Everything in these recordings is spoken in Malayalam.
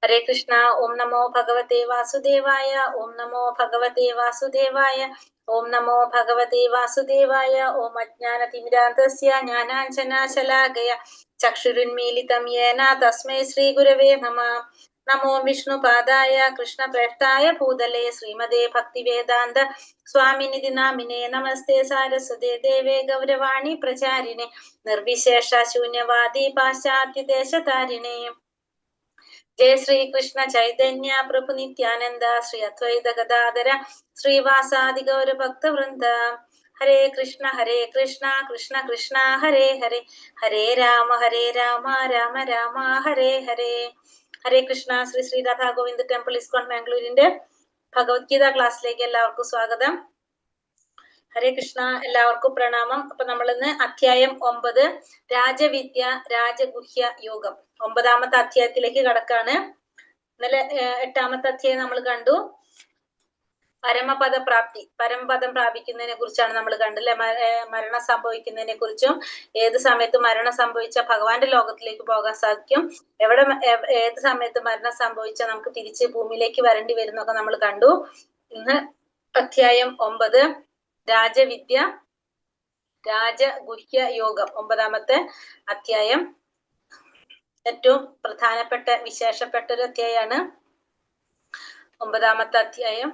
ഹരേ കൃഷ്ണ. ഓം നമോ ഭഗവതേ വാസുദേവായ. ഓം നമോ ഭഗവതേ വാസുദേവായ. ഓം നമോ ഭഗവതേ വാസുദേവായ. ഓം അജ്ഞാനതിമിരാന്തസ്യ ജ്ഞാനാഞ്ജനാശലാകയ ചക്ഷുരുന്മീലിതം യേന തസ്മൈ ശ്രീ ഗുരവേ നമഃ. നമോ വിഷ്ണുപാദായ കൃഷ്ണപ്രേഷ്ഠായ ഭൂതലേ ശ്രീമതേ ഭക്തിവേദാന്ത സ്വാമിനിധി നാമിനേ. നമസ്തേ സാരസ്വതേ ദേവേ ഗൗരവാണി പ്രചാരിണേ നിർവിശേഷ ശൂന്യവാദി പാശ്ചാത്യദേശതാരിണേ. ജയ ശ്രീ കൃഷ്ണ ചൈതന്യ പ്രഭു നിത്യാനന്ദ ശ്രീ അദ്വൈത ഗദാധര ശ്രീവാസാദി ഗൗര ഭക്തവൃന്ദ. ഹരേ കൃഷ്ണ കൃഷ്ണ കൃഷ്ണ ഹരേ ഹരേ, ഹരേ രാമ രാമ രാമ ഹരേ ഹരേ. ഹരേ കൃഷ്ണ. ശ്രീ ശ്രീ രാധാ ഗോവിന്ദ് ടെമ്പിൾ ഇസ്കോൺ ബാംഗ്ലൂരിന്റെ ഭഗവത്ഗീത ക്ലാസ്സിലേക്ക് എല്ലാവർക്കും സ്വാഗതം. ഹരേ കൃഷ്ണ. എല്ലാവർക്കും പ്രണാമം. അപ്പൊ നമ്മളിന്ന് അധ്യായം 9 രാജവിദ്യ രാജഗുഹ്യ യോഗം 9ാമത്തെ അധ്യായത്തിലേക്ക് കടക്കാണ്. ഇന്നലെ 8ാമത്തെ അധ്യായം നമ്മൾ കണ്ടു. പരമപദ പ്രാപ്തി, പരമപദം പ്രാപിക്കുന്നതിനെ കുറിച്ചാണ് നമ്മൾ കണ്ടല്ലേ. മരണം സംഭവിക്കുന്നതിനെ കുറിച്ചും ഏത് സമയത്ത് മരണം സംഭവിച്ച ഭഗവാന്റെ ലോകത്തിലേക്ക് പോകാൻ സാധിക്കും, ഏത് സമയത്ത് മരണം സംഭവിച്ചാൽ നമുക്ക് തിരിച്ച് ഭൂമിയിലേക്ക് വരേണ്ടി വരുന്നൊക്കെ നമ്മൾ കണ്ടു. ഇന്ന് അധ്യായം 9 രാജവിദ്യ രാജഗുഹ്യ യോഗം 9ാമത്തെ അധ്യായം. ഏറ്റവും പ്രധാനപ്പെട്ട വിശേഷപ്പെട്ട ഒരു അധ്യായമാണ് 9ാമത്തെ അധ്യായം.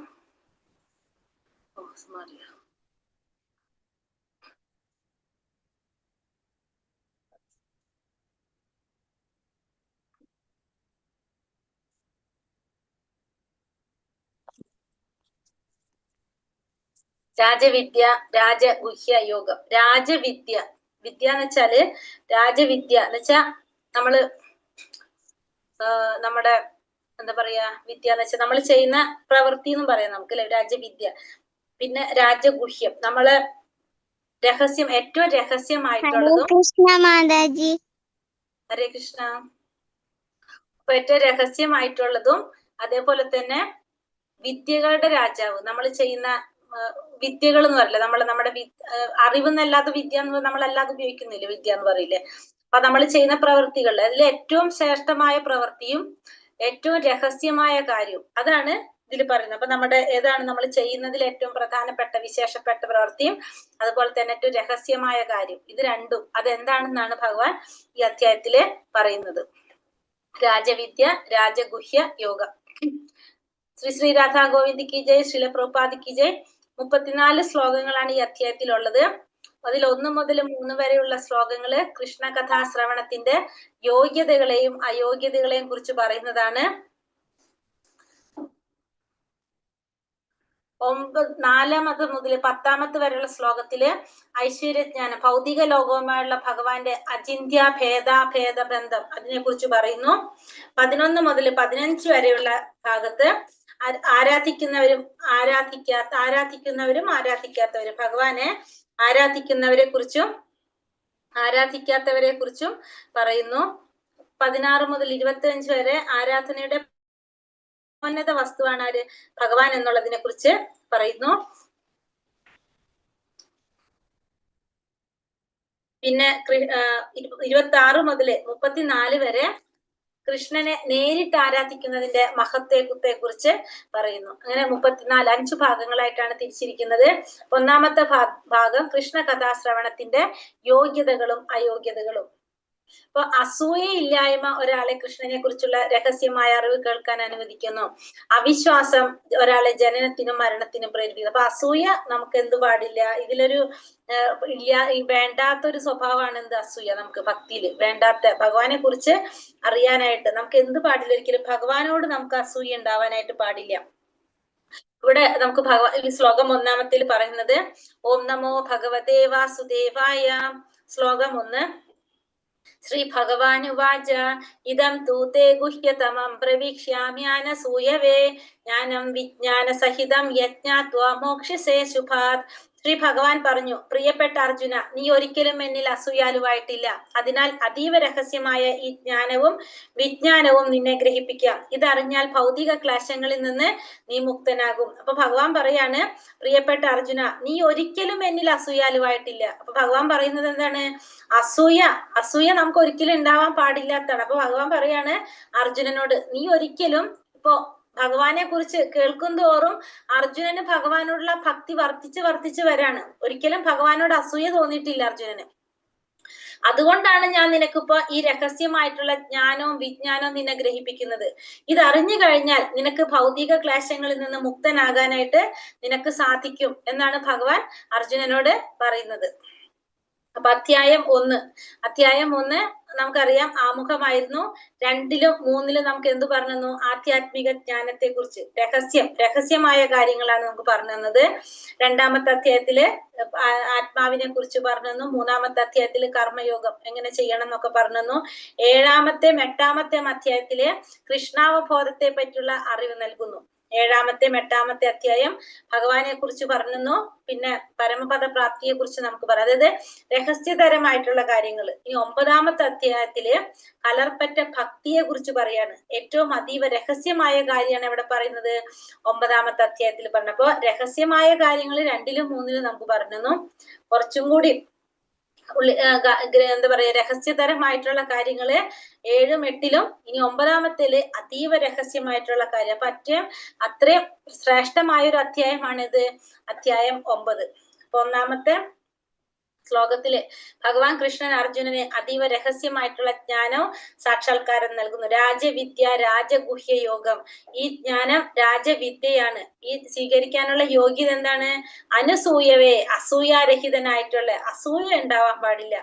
രാജവിദ്യ രാജഗുഹ്യ യോഗം. രാജവിദ്യ, വിദ്യ എന്ന് വെച്ചാല് രാജവിദ്യ എന്ന് വെച്ചാ നമ്മുടെ എന്താ പറയാ, വിദ്യ എന്ന് വെച്ചാൽ നമ്മൾ ചെയ്യുന്ന പ്രവൃത്തി എന്നും പറയാം നമുക്ക് അല്ലെ, രാജവിദ്യ. പിന്നെ രാജഗുഹ്യം, നമ്മള് രഹസ്യം, ഏറ്റവും രഹസ്യമായിട്ടുള്ളതും. ഹരേ കൃഷ്ണ. അപ്പൊ ഏറ്റവും രഹസ്യമായിട്ടുള്ളതും അതേപോലെ തന്നെ വിദ്യകളുടെ രാജാവ്, നമ്മൾ ചെയ്യുന്ന വിദ്യകൾ എന്ന് പറയില്ലേ, നമ്മുടെ അറിവെന്നല്ലാത്ത വിദ്യ എന്ന് നമ്മളല്ലാതെ ഉപയോഗിക്കുന്നില്ല വിദ്യ എന്ന് പറയില്ലേ. അപ്പൊ നമ്മൾ ചെയ്യുന്ന പ്രവൃത്തികൾ, അതിൽ ഏറ്റവും ശ്രേഷ്ഠമായ പ്രവൃത്തിയും ഏറ്റവും രഹസ്യമായ കാര്യവും അതാണ് ഇതിൽ പറയുന്നത്. അപ്പൊ ഏതാണ് നമ്മൾ ചെയ്യുന്നതിൽ ഏറ്റവും പ്രധാനപ്പെട്ട വിശേഷപ്പെട്ട പ്രവൃത്തിയും അതുപോലെ തന്നെ ഏറ്റവും രഹസ്യമായ കാര്യം, ഇത് രണ്ടും അതെന്താണെന്നാണ് ഭഗവാൻ ഈ അധ്യായത്തില് പറയുന്നത്. രാജവിദ്യ രാജഗുഹ്യ യോഗം. ശ്രീ ശ്രീ രാധാ ഗോവിന്ദ് കി ജയ്, ശ്രീല പ്രഭുപാദ് കി ജയ്. 34 ശ്ലോകങ്ങളാണ് ഈ അധ്യായത്തിലുള്ളത്. അതിൽ 1 മുതൽ 3 വരെയുള്ള ശ്ലോകങ്ങള് കൃഷ്ണകഥാശ്രവണത്തിന്റെ യോഗ്യതകളെയും അയോഗ്യതകളെയും കുറിച്ച് പറയുന്നതാണ്. 4 മുതൽ 10 വരെയുള്ള ശ്ലോകത്തില് ഐശ്വര്യജ്ഞാനം, ഭൗതിക ലോകവുമായുള്ള ഭഗവാന്റെ അചിന്ത്യ ഭേദ ബന്ധം അതിനെ കുറിച്ച് പറയുന്നു. 11 മുതൽ 15 വരെയുള്ള ഭാഗത്ത് ആരാധിക്കുന്നവരും ആരാധിക്കാത്തവരും, ഭഗവാനെ ആരാധിക്കുന്നവരെ കുറിച്ചും ആരാധിക്കാത്തവരെ കുറിച്ചും പറയുന്നു. 16 മുതൽ 25 വരെ ആരാധനയുടെ ഉന്നത വസ്തുവാണ് ആര്, ഭഗവാൻ എന്നുള്ളതിനെ കുറിച്ച് പറയുന്നു. പിന്നെ 26 മുതൽ 34 വരെ കൃഷ്ണനെ നേരിട്ട് ആരാധിക്കുന്നതിന്റെ മഹത്വത്തെ കുറിച്ച് പറയുന്നു. അങ്ങനെ 34 5 ഭാഗങ്ങളായിട്ടാണ് തിരിച്ചിരിക്കുന്നത്. 1ാമത്തെ ഭാഗം കൃഷ്ണ കഥാശ്രവണത്തിന്റെ യോഗ്യതകളും അയോഗ്യതകളും. അപ്പൊ അസൂയയില്ലായ്മ ഒരാളെ കൃഷ്ണനെ കുറിച്ചുള്ള രഹസ്യമായ അറിവ് കേൾക്കാൻ അനുവദിക്കുന്നു. അവിശ്വാസം ഒരാളെ ജനനത്തിനും മരണത്തിനും പ്രേരിപ്പിക്കുന്നു. അപ്പൊ അസൂയ നമുക്ക് എന്ത് പാടില്ല, ഇതിലൊരു വേണ്ടാത്തൊരു സ്വഭാവമാണ് എന്ത്, അസൂയ. നമുക്ക് ഭക്തിയില് വേണ്ടാത്ത, ഭഗവാനെ കുറിച്ച് അറിയാനായിട്ട് നമുക്ക് എന്ത് പാടില്ല, ഒരിക്കലും ഭഗവാനോട് നമുക്ക് അസൂയ ഉണ്ടാവാനായിട്ട് പാടില്ല. ഇവിടെ നമുക്ക് ഈ ശ്ലോകം 1ാമത്തിൽ പറയുന്നത് ഓം നമോ ഭഗവതേ വാസുദേവായ. ശ്ലോകം 1. ശ്രീ ഭഗവാനുവാച ഇദം തൂതേ ഗുഹ്യതമം പ്രവീക്ഷ്യാമ്യാനസൂയവേ ജ്ഞാനം വിജ്ഞാന സഹിതം യജ്ഞാത്വാ മോക്ഷ്യസേ ശുഭാത് ശ്രീ ഭഗവാൻ പറഞ്ഞു, പ്രിയപ്പെട്ട അർജുന, നീ ഒരിക്കലും എന്നിൽ അസൂയാലുവായിട്ടില്ല. അതിനാൽ അതീവ രഹസ്യമായ ഈ ജ്ഞാനവും വിജ്ഞാനവും നിന്നെ ഗ്രഹിപ്പിക്കാം. ഇതറിഞ്ഞാൽ ഭൗതിക ക്ലേശങ്ങളിൽ നിന്ന് നീ മുക്തനാകും. അപ്പൊ ഭഗവാൻ പറയാണ്, പ്രിയപ്പെട്ട അർജുന, നീ ഒരിക്കലും എന്നിൽ അസൂയാലുവായിട്ടില്ല. അപ്പൊ ഭഗവാൻ പറയുന്നത് എന്താണ്? അസൂയ നമുക്ക് ഒരിക്കലും ഉണ്ടാവാൻ പാടില്ലാത്തതാണ്. അപ്പൊ ഭഗവാൻ പറയാണ് അർജുനനോട്, നീ ഒരിക്കലും ഇപ്പൊ ഭഗവാനെ കുറിച്ച് കേൾക്കും തോറും അർജുനന് ഭഗവാനോടുള്ള ഭക്തി വർദ്ധിച്ച് വരാണ്. ഒരിക്കലും ഭഗവാനോട് അസൂയ തോന്നിയിട്ടില്ല അർജുനന്. അതുകൊണ്ടാണ് ഞാൻ നിനക്കിപ്പോ ഈ രഹസ്യമായിട്ടുള്ള ജ്ഞാനവും വിജ്ഞാനവും നിന്നെ ഗ്രഹിപ്പിക്കുന്നത്. ഇത് അറിഞ്ഞു കഴിഞ്ഞാൽ നിനക്ക് ഭൗതിക ക്ലേശങ്ങളിൽ നിന്ന് മുക്തനാകാനായിട്ട് നിനക്ക് സാധിക്കും എന്നാണ് ഭഗവാൻ അർജുനനോട് പറയുന്നത്. അപ്പൊ അധ്യായം 1 നമുക്കറിയാം ആമുഖമായിരുന്നു. 2ലും 3ലും നമുക്ക് എന്ത് പറഞ്ഞു? ആധ്യാത്മിക ജ്ഞാനത്തെ കുറിച്ച് രഹസ്യമായ കാര്യങ്ങളാണ് നമുക്ക് പറഞ്ഞു തന്നത്. 2ാമത്തെ അധ്യായത്തില് ആത്മാവിനെ കുറിച്ച് പറഞ്ഞു തന്നു. 3ാമത്തെ അധ്യായത്തില് കർമ്മയോഗം എങ്ങനെ ചെയ്യണം എന്നൊക്കെ പറഞ്ഞു തന്നു. 7ാമത്തെയും 8ാമത്തെയും അധ്യായത്തില് കൃഷ്ണാവബോധത്തെ പറ്റിയുള്ള അറിവ് നൽകുന്നു. 7ാമത്തെയും 8ാമത്തെ അധ്യായം ഭഗവാനെ കുറിച്ച് പറഞ്ഞു. പിന്നെ പരമപദ പ്രാപ്തിയെ കുറിച്ച് നമുക്ക് പറയാം, അതായത് രഹസ്യതരമായിട്ടുള്ള കാര്യങ്ങൾ. ഈ 9ാമത്തെ അധ്യായത്തില് കലർപ്പറ്റ ഭക്തിയെ കുറിച്ച് പറയാണ്. ഏറ്റവും അതീവ രഹസ്യമായ കാര്യമാണ് ഇവിടെ പറയുന്നത് 9ാമത്തെ അധ്യായത്തിൽ പറഞ്ഞപ്പോ രഹസ്യമായ കാര്യങ്ങൾ 2ലും 3ലും നമുക്ക് പറഞ്ഞു. കുറച്ചും കൂടി എന്താ പറയാ രഹസ്യതരമായിട്ടുള്ള കാര്യങ്ങള് 7ഉം 8ലും, ഇനി 9ാമത്തേല് അതീവ രഹസ്യമായിട്ടുള്ള കാര്യം. അപ്പൊ അത്രയും ശ്രേഷ്ഠമായ ഒരു അധ്യായമാണിത്, അധ്യായം 9. അപ്പൊ 1ാമത്തെ ശ്ലോകത്തില് ഭഗവാൻ കൃഷ്ണൻ അർജുനന് അതീവ രഹസ്യമായിട്ടുള്ള ജ്ഞാനവും സാക്ഷാത്കാരം നൽകുന്നു. രാജവിദ്യ രാജഗുഹ്യ യോഗം. ഈ ജ്ഞാനം രാജവിദ്യയാണ്. ഈ സ്വീകരിക്കാനുള്ള യോഗ്യത എന്താണ്? അനസൂയവേ, അസൂയാരഹിതനായിട്ടുള്ള, അസൂയ ഉണ്ടാവാൻ പാടില്ല.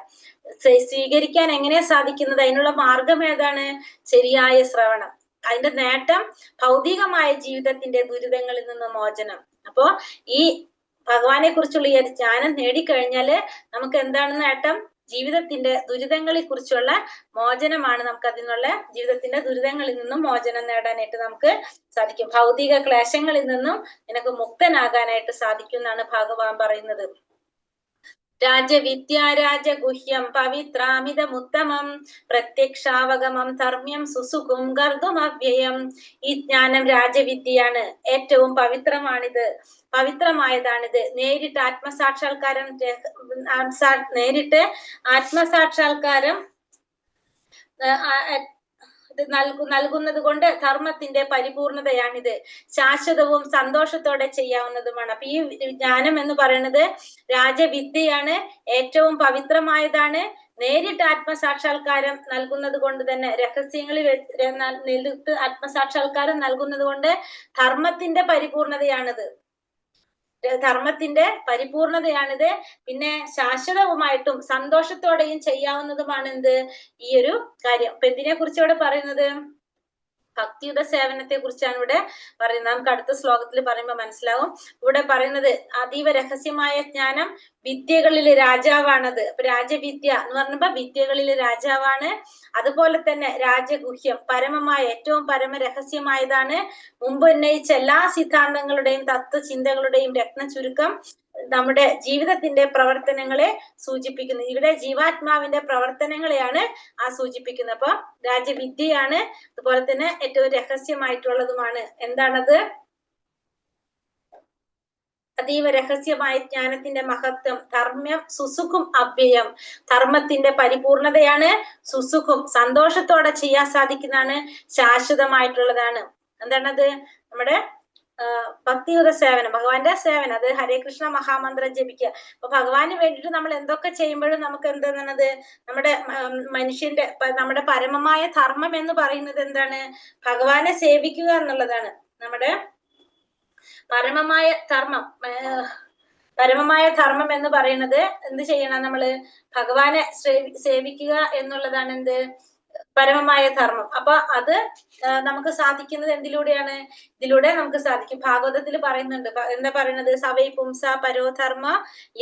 സ്വീകരിക്കാൻ എങ്ങനെ സാധിക്കുന്നത്? അതിനുള്ള മാർഗം ഏതാണ്? ശരിയായ ശ്രവണം. അതിന്റെ നേട്ടം ഭൗതികമായ ജീവിതത്തിന്റെ ദുരിതങ്ങളിൽ നിന്ന് മോചനം. അപ്പോ ഈ ഭഗവാനെ കുറിച്ചുള്ള ഈ ജ്ഞാനം നേടിക്കഴിഞ്ഞാല് നമുക്ക് എന്താണ് നേട്ടം? ജീവിതത്തിന്റെ ദുരിതങ്ങളെ കുറിച്ചുള്ള മോചനമാണ്. നമുക്ക് അതിനുള്ള ജീവിതത്തിന്റെ ദുരിതങ്ങളിൽ നിന്നും മോചനം നേടാനായിട്ട് നമുക്ക് സാധിക്കും. ഭൗതിക ക്ലേശങ്ങളിൽ നിന്നും നിനക്ക് മുക്തനാകാനായിട്ട് സാധിക്കും എന്നാണ് ഭഗവാൻ പറയുന്നത്. രാജവിദ്യ രാജഗുഹ്യം പവിത്രാമിതമുത്തമം പ്രത്യക്ഷാവഗമം ധർമ്മ്യം സുസുഖം ഗർദുമവ്യയം. ഈ ജ്ഞാനം രാജവിദ്യയാണ്, ഏറ്റവും പവിത്രമായതാണിത്. നേരിട്ട് ആത്മസാക്ഷാത്കാരം നൽകുന്നത് കൊണ്ട് ധർമ്മത്തിന്റെ പരിപൂർണതയാണിത്. ശാശ്വതവും സന്തോഷത്തോടെ ചെയ്യാവുന്നതുമാണ്. അപ്പൊ ഈ ജ്ഞാനം എന്ന് പറയുന്നത് രാജവിദ്യയാണ്, ഏറ്റവും പവിത്രമായതാണ്. നേരിട്ട് ആത്മസാക്ഷാത്കാരം നൽകുന്നത് കൊണ്ട് തന്നെ, രഹസ്യങ്ങളിൽ നേരിട്ട് ആത്മസാക്ഷാത്കാരം നൽകുന്നത് കൊണ്ട് ധർമ്മത്തിന്റെ പരിപൂർണതയാണിത്. പിന്നെ ശാശ്വതവുമായിട്ടും സന്തോഷത്തോടെയും ചെയ്യാവുന്നതുമാണ് എന്ത്? ഈ ഒരു കാര്യം. അപ്പൊ എന്തിനെ കുറിച്ച് ഇവിടെ പറയുന്നത്? ഭക്തിയുടെ സേവനത്തെ കുറിച്ചാണ് ഇവിടെ പറയുന്നത്. നമുക്ക് അടുത്ത ശ്ലോകത്തിൽ പറയുമ്പോൾ മനസ്സിലാവും. ഇവിടെ പറയുന്നത് അതീവ രഹസ്യമായ ജ്ഞാനം വിദ്യകളിലെ രാജാവാണത്. അപ്പൊ രാജവിദ്യ എന്ന് പറഞ്ഞപ്പോ വിദ്യകളിലെ രാജാവാണ്. അതുപോലെ തന്നെ രാജഗുഹ്യം, ഏറ്റവും പരമരഹസ്യമായതാണ്. മുമ്പ് ഉന്നയിച്ച എല്ലാ സിദ്ധാന്തങ്ങളുടെയും തത്വചിന്തകളുടെയും രത്നചുരുക്കം നമ്മുടെ ജീവിതത്തിന്റെ പ്രവർത്തനങ്ങളെ സൂചിപ്പിക്കുന്നു. ഇവിടെ ജീവാത്മാവിന്റെ പ്രവർത്തനങ്ങളെയാണ് സൂചിപ്പിക്കുന്നത്. അപ്പൊ രാജവിദ്യയാണ്, അതുപോലെ തന്നെ ഏറ്റവും രഹസ്യമായിട്ടുള്ളതുമാണ്. എന്താണത്? അതീവ രഹസ്യമായ ജ്ഞാനത്തിന്റെ മഹത്വം. ധർമ്മ്യം സുസുഖം അവ്യയം. ധർമ്മത്തിന്റെ പരിപൂർണതയാണ്. സുസുഖം, സന്തോഷത്തോടെ ചെയ്യാൻ സാധിക്കുന്നതാണ്. ശാശ്വതമായിട്ടുള്ളതാണ്. എന്താണത്? നമ്മുടെ ഭക്തിയുത സേവനം, ഭഗവാന്റെ സേവനം. അത് ഹരേ കൃഷ്ണ മഹാമന്ത്രം ജപിക്കുക. അപ്പൊ ഭഗവാന് വേണ്ടിയിട്ട് നമ്മൾ എന്തൊക്കെ ചെയ്യുമ്പോഴും നമുക്ക് എന്താണ്? നമ്മുടെ നമ്മുടെ പരമമായ ധർമ്മം എന്ന് പറയുന്നത് എന്താണ്? ഭഗവാനെ സേവിക്കുക എന്നുള്ളതാണ്. നമ്മുടെ പരമമായ ധർമ്മം എന്ന് പറയുന്നത് എന്ത് ചെയ്യണം? നമ്മള് ഭഗവാനെ സേവിക്കുക എന്നുള്ളതാണ്. എന്ത്? പരമമായ ധർമ്മം. അപ്പൊ അത് നമുക്ക് സാധിക്കുന്നത് എന്തിലൂടെയാണ്? ഇതിലൂടെ നമുക്ക് സാധിക്കും. ഭാഗവതത്തിൽ പറയുന്നുണ്ട്, എന്താ പറയുന്നത്? സവൈ പുംസ പരോധർമ്മ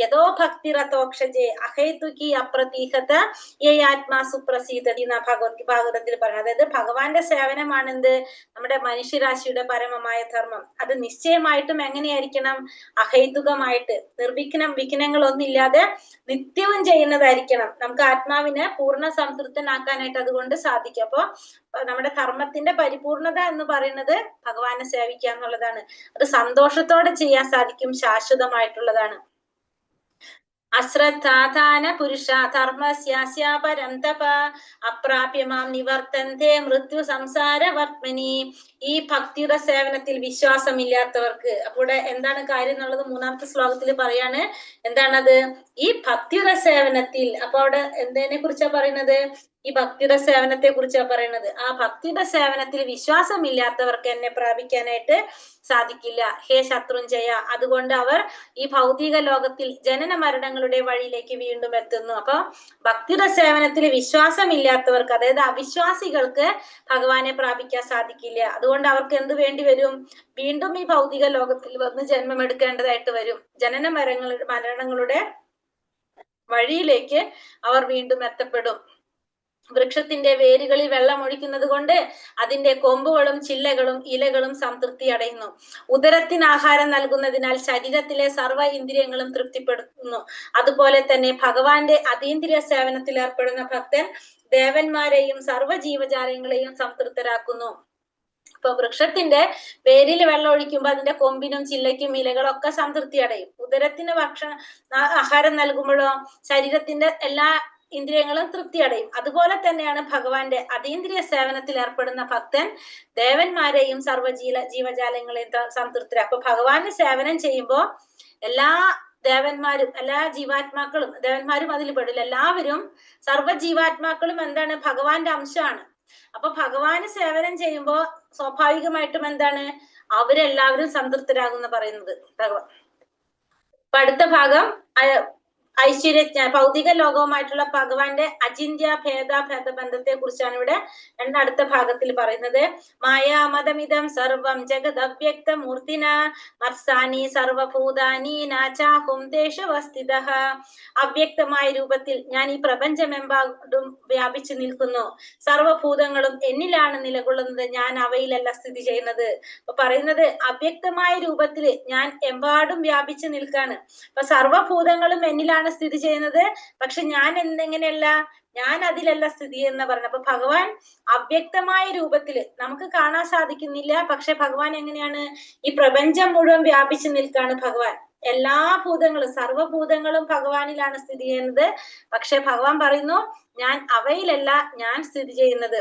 യഥോ ഭക്തിരതോക്ഷജേ അഹൈതുകി അപ്രതീഹത യയാത്മാ സുപ്രസീദതി എന്ന ഭാഗവതത്തിൽ പറയുന്നത്. അതായത് ഭഗവാന്റെ സേവനമാണ് എന്ത്? നമ്മുടെ മനുഷ്യരാശിയുടെ പരമമായ ധർമ്മം. അത് നിശ്ചയമായിട്ടും എങ്ങനെയായിരിക്കണം? അഹൈതുകമായിട്ട്, വിഘ്നങ്ങളൊന്നുമില്ലാതെ നിത്യവും ചെയ്യുന്നതായിരിക്കണം. നമുക്ക് ആത്മാവിനെ പൂർണ്ണ സംതൃപ്തനാക്കാനായിട്ട് അതുകൊണ്ട് സാധിക്കും. അപ്പൊ നമ്മുടെ കർമ്മത്തിന്റെ പരിപൂർണത എന്ന് പറയുന്നത് ഭഗവാനെ സേവിക്കുക എന്നുള്ളതാണ്. അത് സന്തോഷത്തോടെ ചെയ്യാൻ സാധിക്കും, ശാശ്വതമായിട്ടുള്ളതാണ്. അശ്രദ്ധാധാന പുരുഷ ധർമ്മസ്യാപരം തപ അപ്രാപ്യമാം നിവർത്തന്തേ മൃത്യു സംസാര വർത്തമനി. ഈ ഭക്തിയുടെ സേവനത്തിൽ വിശ്വാസമില്ലാത്തവർക്ക്, അപ്പോൾ എന്താണ് കാര്യം എന്നുള്ളത് മൂന്നാമത്തെ ശ്ലോകത്തിൽ പറയാണ്. എന്താണത്? ഈ ഭക്തിയുടെ സേവനത്തിൽ, അപ്പൊ അവിടെ എന്തതിനെ കുറിച്ചാ പറയുന്നത്? ഈ ഭക്തിയുടെ സേവനത്തെ കുറിച്ചാണ് പറയുന്നത്. ആ ഭക്തിയുടെ സേവനത്തിൽ വിശ്വാസമില്ലാത്തവർക്ക് എന്നെ പ്രാപിക്കാനായിട്ട് സാധിക്കില്ല. ഹേ ശത്രുഞ്ജയ, അതുകൊണ്ട് അവർ ഈ ഭൗതിക ലോകത്തിൽ ജനന മരണങ്ങളുടെ വഴിയിലേക്ക് വീണ്ടും എത്തുന്നു. അപ്പൊ ഭക്തിയുടെ സേവനത്തിൽ വിശ്വാസമില്ലാത്തവർക്ക്, അതായത് അവിശ്വാസികൾക്ക് ഭഗവാനെ പ്രാപിക്കാൻ സാധിക്കില്ല. അതുകൊണ്ട് അവർക്ക് എന്ത് വേണ്ടി വരും? വീണ്ടും ഈ ഭൗതിക ലോകത്തിൽ വന്ന് ജന്മമെടുക്കേണ്ടതായിട്ട് വരും. ജനന മരണങ്ങളുടെ വഴിയിലേക്ക് അവർ വീണ്ടും എത്തപ്പെടും. വൃക്ഷത്തിന്റെ വേരുകളിൽ വെള്ളം ഒഴിക്കുന്നത് കൊണ്ട് അതിന്റെ കൊമ്പുകളും ചില്ലകളും ഇലകളും സംതൃപ്തി അടയുന്നു. ഉദരത്തിന് ആഹാരം നൽകുന്നതിനാൽ ശരീരത്തിലെ സർവ്വ ഇന്ദ്രിയങ്ങളും തൃപ്തിപ്പെടുത്തുന്നു. അതുപോലെ തന്നെ ഭഗവാന്റെ അതീന്ദ്രിയ സേവനത്തിൽ ഏർപ്പെടുന്ന ഭക്തൻ ദേവന്മാരെയും സർവ്വ ജീവജാലങ്ങളെയും സംതൃപ്തരാക്കുന്നു. ഇപ്പൊ വൃക്ഷത്തിന്റെ വേരിൽ വെള്ളം ഒഴിക്കുമ്പോൾ അതിന്റെ കൊമ്പിനും ചില്ലയ്ക്കും ഇലകളൊക്കെ സംതൃപ്തി അടയും. ഉദരത്തിന് ആഹാരം നൽകുമ്പോഴോ ശരീരത്തിന്റെ എല്ലാ ഇന്ദ്രിയങ്ങളും തൃപ്തി അടയും. അതുപോലെ തന്നെയാണ് ഭഗവാന്റെ അതീന്ദ്രിയ സേവനത്തിൽ ഏർപ്പെടുന്ന ഭക്തൻ ദേവന്മാരെയും സർവ്വ ജീവജാലങ്ങളെയും സംതൃപ്തി. അപ്പൊ ഭഗവാന് സേവനം ചെയ്യുമ്പോൾ എല്ലാ ദേവന്മാരും എല്ലാ ജീവാത്മാക്കളും, ദേവന്മാരും അതിൽ പെടില്ല, എല്ലാവരും സർവ്വ ജീവാത്മാക്കളും എന്താണ്? ഭഗവാന്റെ അംശമാണ്. അപ്പൊ ഭഗവാന് സേവനം ചെയ്യുമ്പോൾ സ്വാഭാവികമായിട്ടും എന്താണ്? അവരെല്ലാവരും സംതൃപ്തരാകുന്ന പറയുന്നത് ഭഗവാൻ. അപ്പൊ അടുത്ത ഭാഗം ഐശ്വര്യജ്ഞാനം, ഭൗതിക ലോകവുമായിട്ടുള്ള ഭഗവാന്റെ അചിന്ത്യ ഭേദ ബന്ധത്തെ കുറിച്ചാണ് ഇവിടെ അടുത്ത ഭാഗത്തിൽ പറയുന്നത്. മായാമതമിതം സർവം ജഗത് അവ്യക്ത മൂർത്തിന മത്സാനി സർവഭൂതാനി നാചാഹും ദേശവസ്ഥിതഃ. അവ്യക്തമായ രൂപത്തിൽ ഞാൻ ഈ പ്രപഞ്ചമെമ്പാടും വ്യാപിച്ചു നിൽക്കുന്നു. സർവഭൂതങ്ങളും എന്നിലാണ് നിലകൊള്ളുന്നത്, ഞാൻ അവയിലല്ല സ്ഥിതി ചെയ്യുന്നത്. അപ്പൊ പറയുന്നത് അവ്യക്തമായ രൂപത്തിൽ ഞാൻ എമ്പാടും വ്യാപിച്ചു നിൽക്കാണ്. അപ്പൊ സർവഭൂതങ്ങളും എന്നിലാണ് സ്ഥിതി ചെയ്യുന്നത്, പക്ഷെ ഞാൻ എങ്ങനെയല്ല? ഞാൻ അതിലല്ല സ്ഥിതി എന്ന് പറഞ്ഞു. അപ്പൊ ഭഗവാൻ അവ്യക്തമായ രൂപത്തിൽ നമുക്ക് കാണാൻ സാധിക്കുന്നില്ല, പക്ഷെ ഭഗവാൻ എങ്ങനെയാണ്? ഈ പ്രപഞ്ചം മുഴുവൻ വ്യാപിച്ചു നിൽക്കാണ് ഭഗവാൻ. എല്ലാ ഭൂതങ്ങളും സർവഭൂതങ്ങളും ഭഗവാനിലാണ് സ്ഥിതി ചെയ്യുന്നത്, പക്ഷെ ഭഗവാൻ പറയുന്നു ഞാൻ അവയിലല്ല ഞാൻ സ്ഥിതി ചെയ്യുന്നത്.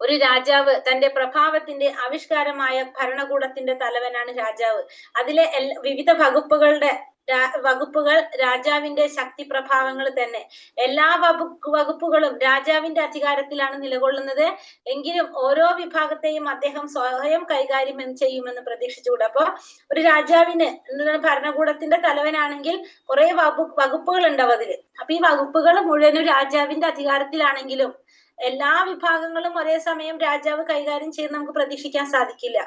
ഒരു രാജാവ് തന്റെ പ്രഭാവത്തിന്റെ ആവിഷ്കാരമായ ഭരണകൂടത്തിന്റെ തലവനാണ് രാജാവ്. അതിലെ വിവിധ വകുപ്പുകൾ രാജാവിന്റെ ശക്തി പ്രഭാവങ്ങൾ തന്നെ. എല്ലാ വകുപ്പുകളും രാജാവിന്റെ അധികാരത്തിലാണ് നിലകൊള്ളുന്നത്. എങ്കിലും ഓരോ വിഭാഗത്തെയും അദ്ദേഹം സ്വയം കൈകാര്യം ചെയ്യുമെന്ന് പ്രതീക്ഷിച്ചുകൂടാ. അപ്പൊ ഒരു രാജാവിന് ഭരണകൂടത്തിന്റെ തലവനാണെങ്കിൽ കുറെ വകുപ്പുകൾ ഉണ്ടാവും അതില്. അപ്പൊ ഈ വകുപ്പുകൾ മുഴുവനും രാജാവിന്റെ അധികാരത്തിലാണെങ്കിലും എല്ലാ വിഭാഗങ്ങളും ഒരേ സമയം രാജാവ് കൈകാര്യം ചെയ്ത് നമുക്ക് പ്രതീക്ഷിക്കാൻ സാധിക്കില്ല.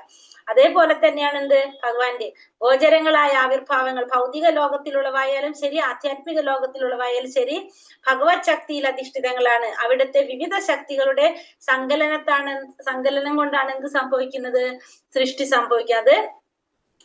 അതേപോലെ തന്നെയാണ് എന്ത്? ഭഗവാന്റെ ഗോചരങ്ങളായ ആവിർഭാവങ്ങൾ ഭൗതിക ലോകത്തിലുള്ളവായാലും ശരി, ആധ്യാത്മിക ലോകത്തിലുള്ളവായാലും ശരി, ഭഗവത് ശക്തിയിൽ അധിഷ്ഠിതങ്ങളാണ്. അവിടുത്തെ വിവിധ ശക്തികളുടെ സങ്കലനം കൊണ്ടാണ് എന്ത് സംഭവിക്കുന്നത്? സൃഷ്ടി സംഭവിക്കുന്നത്.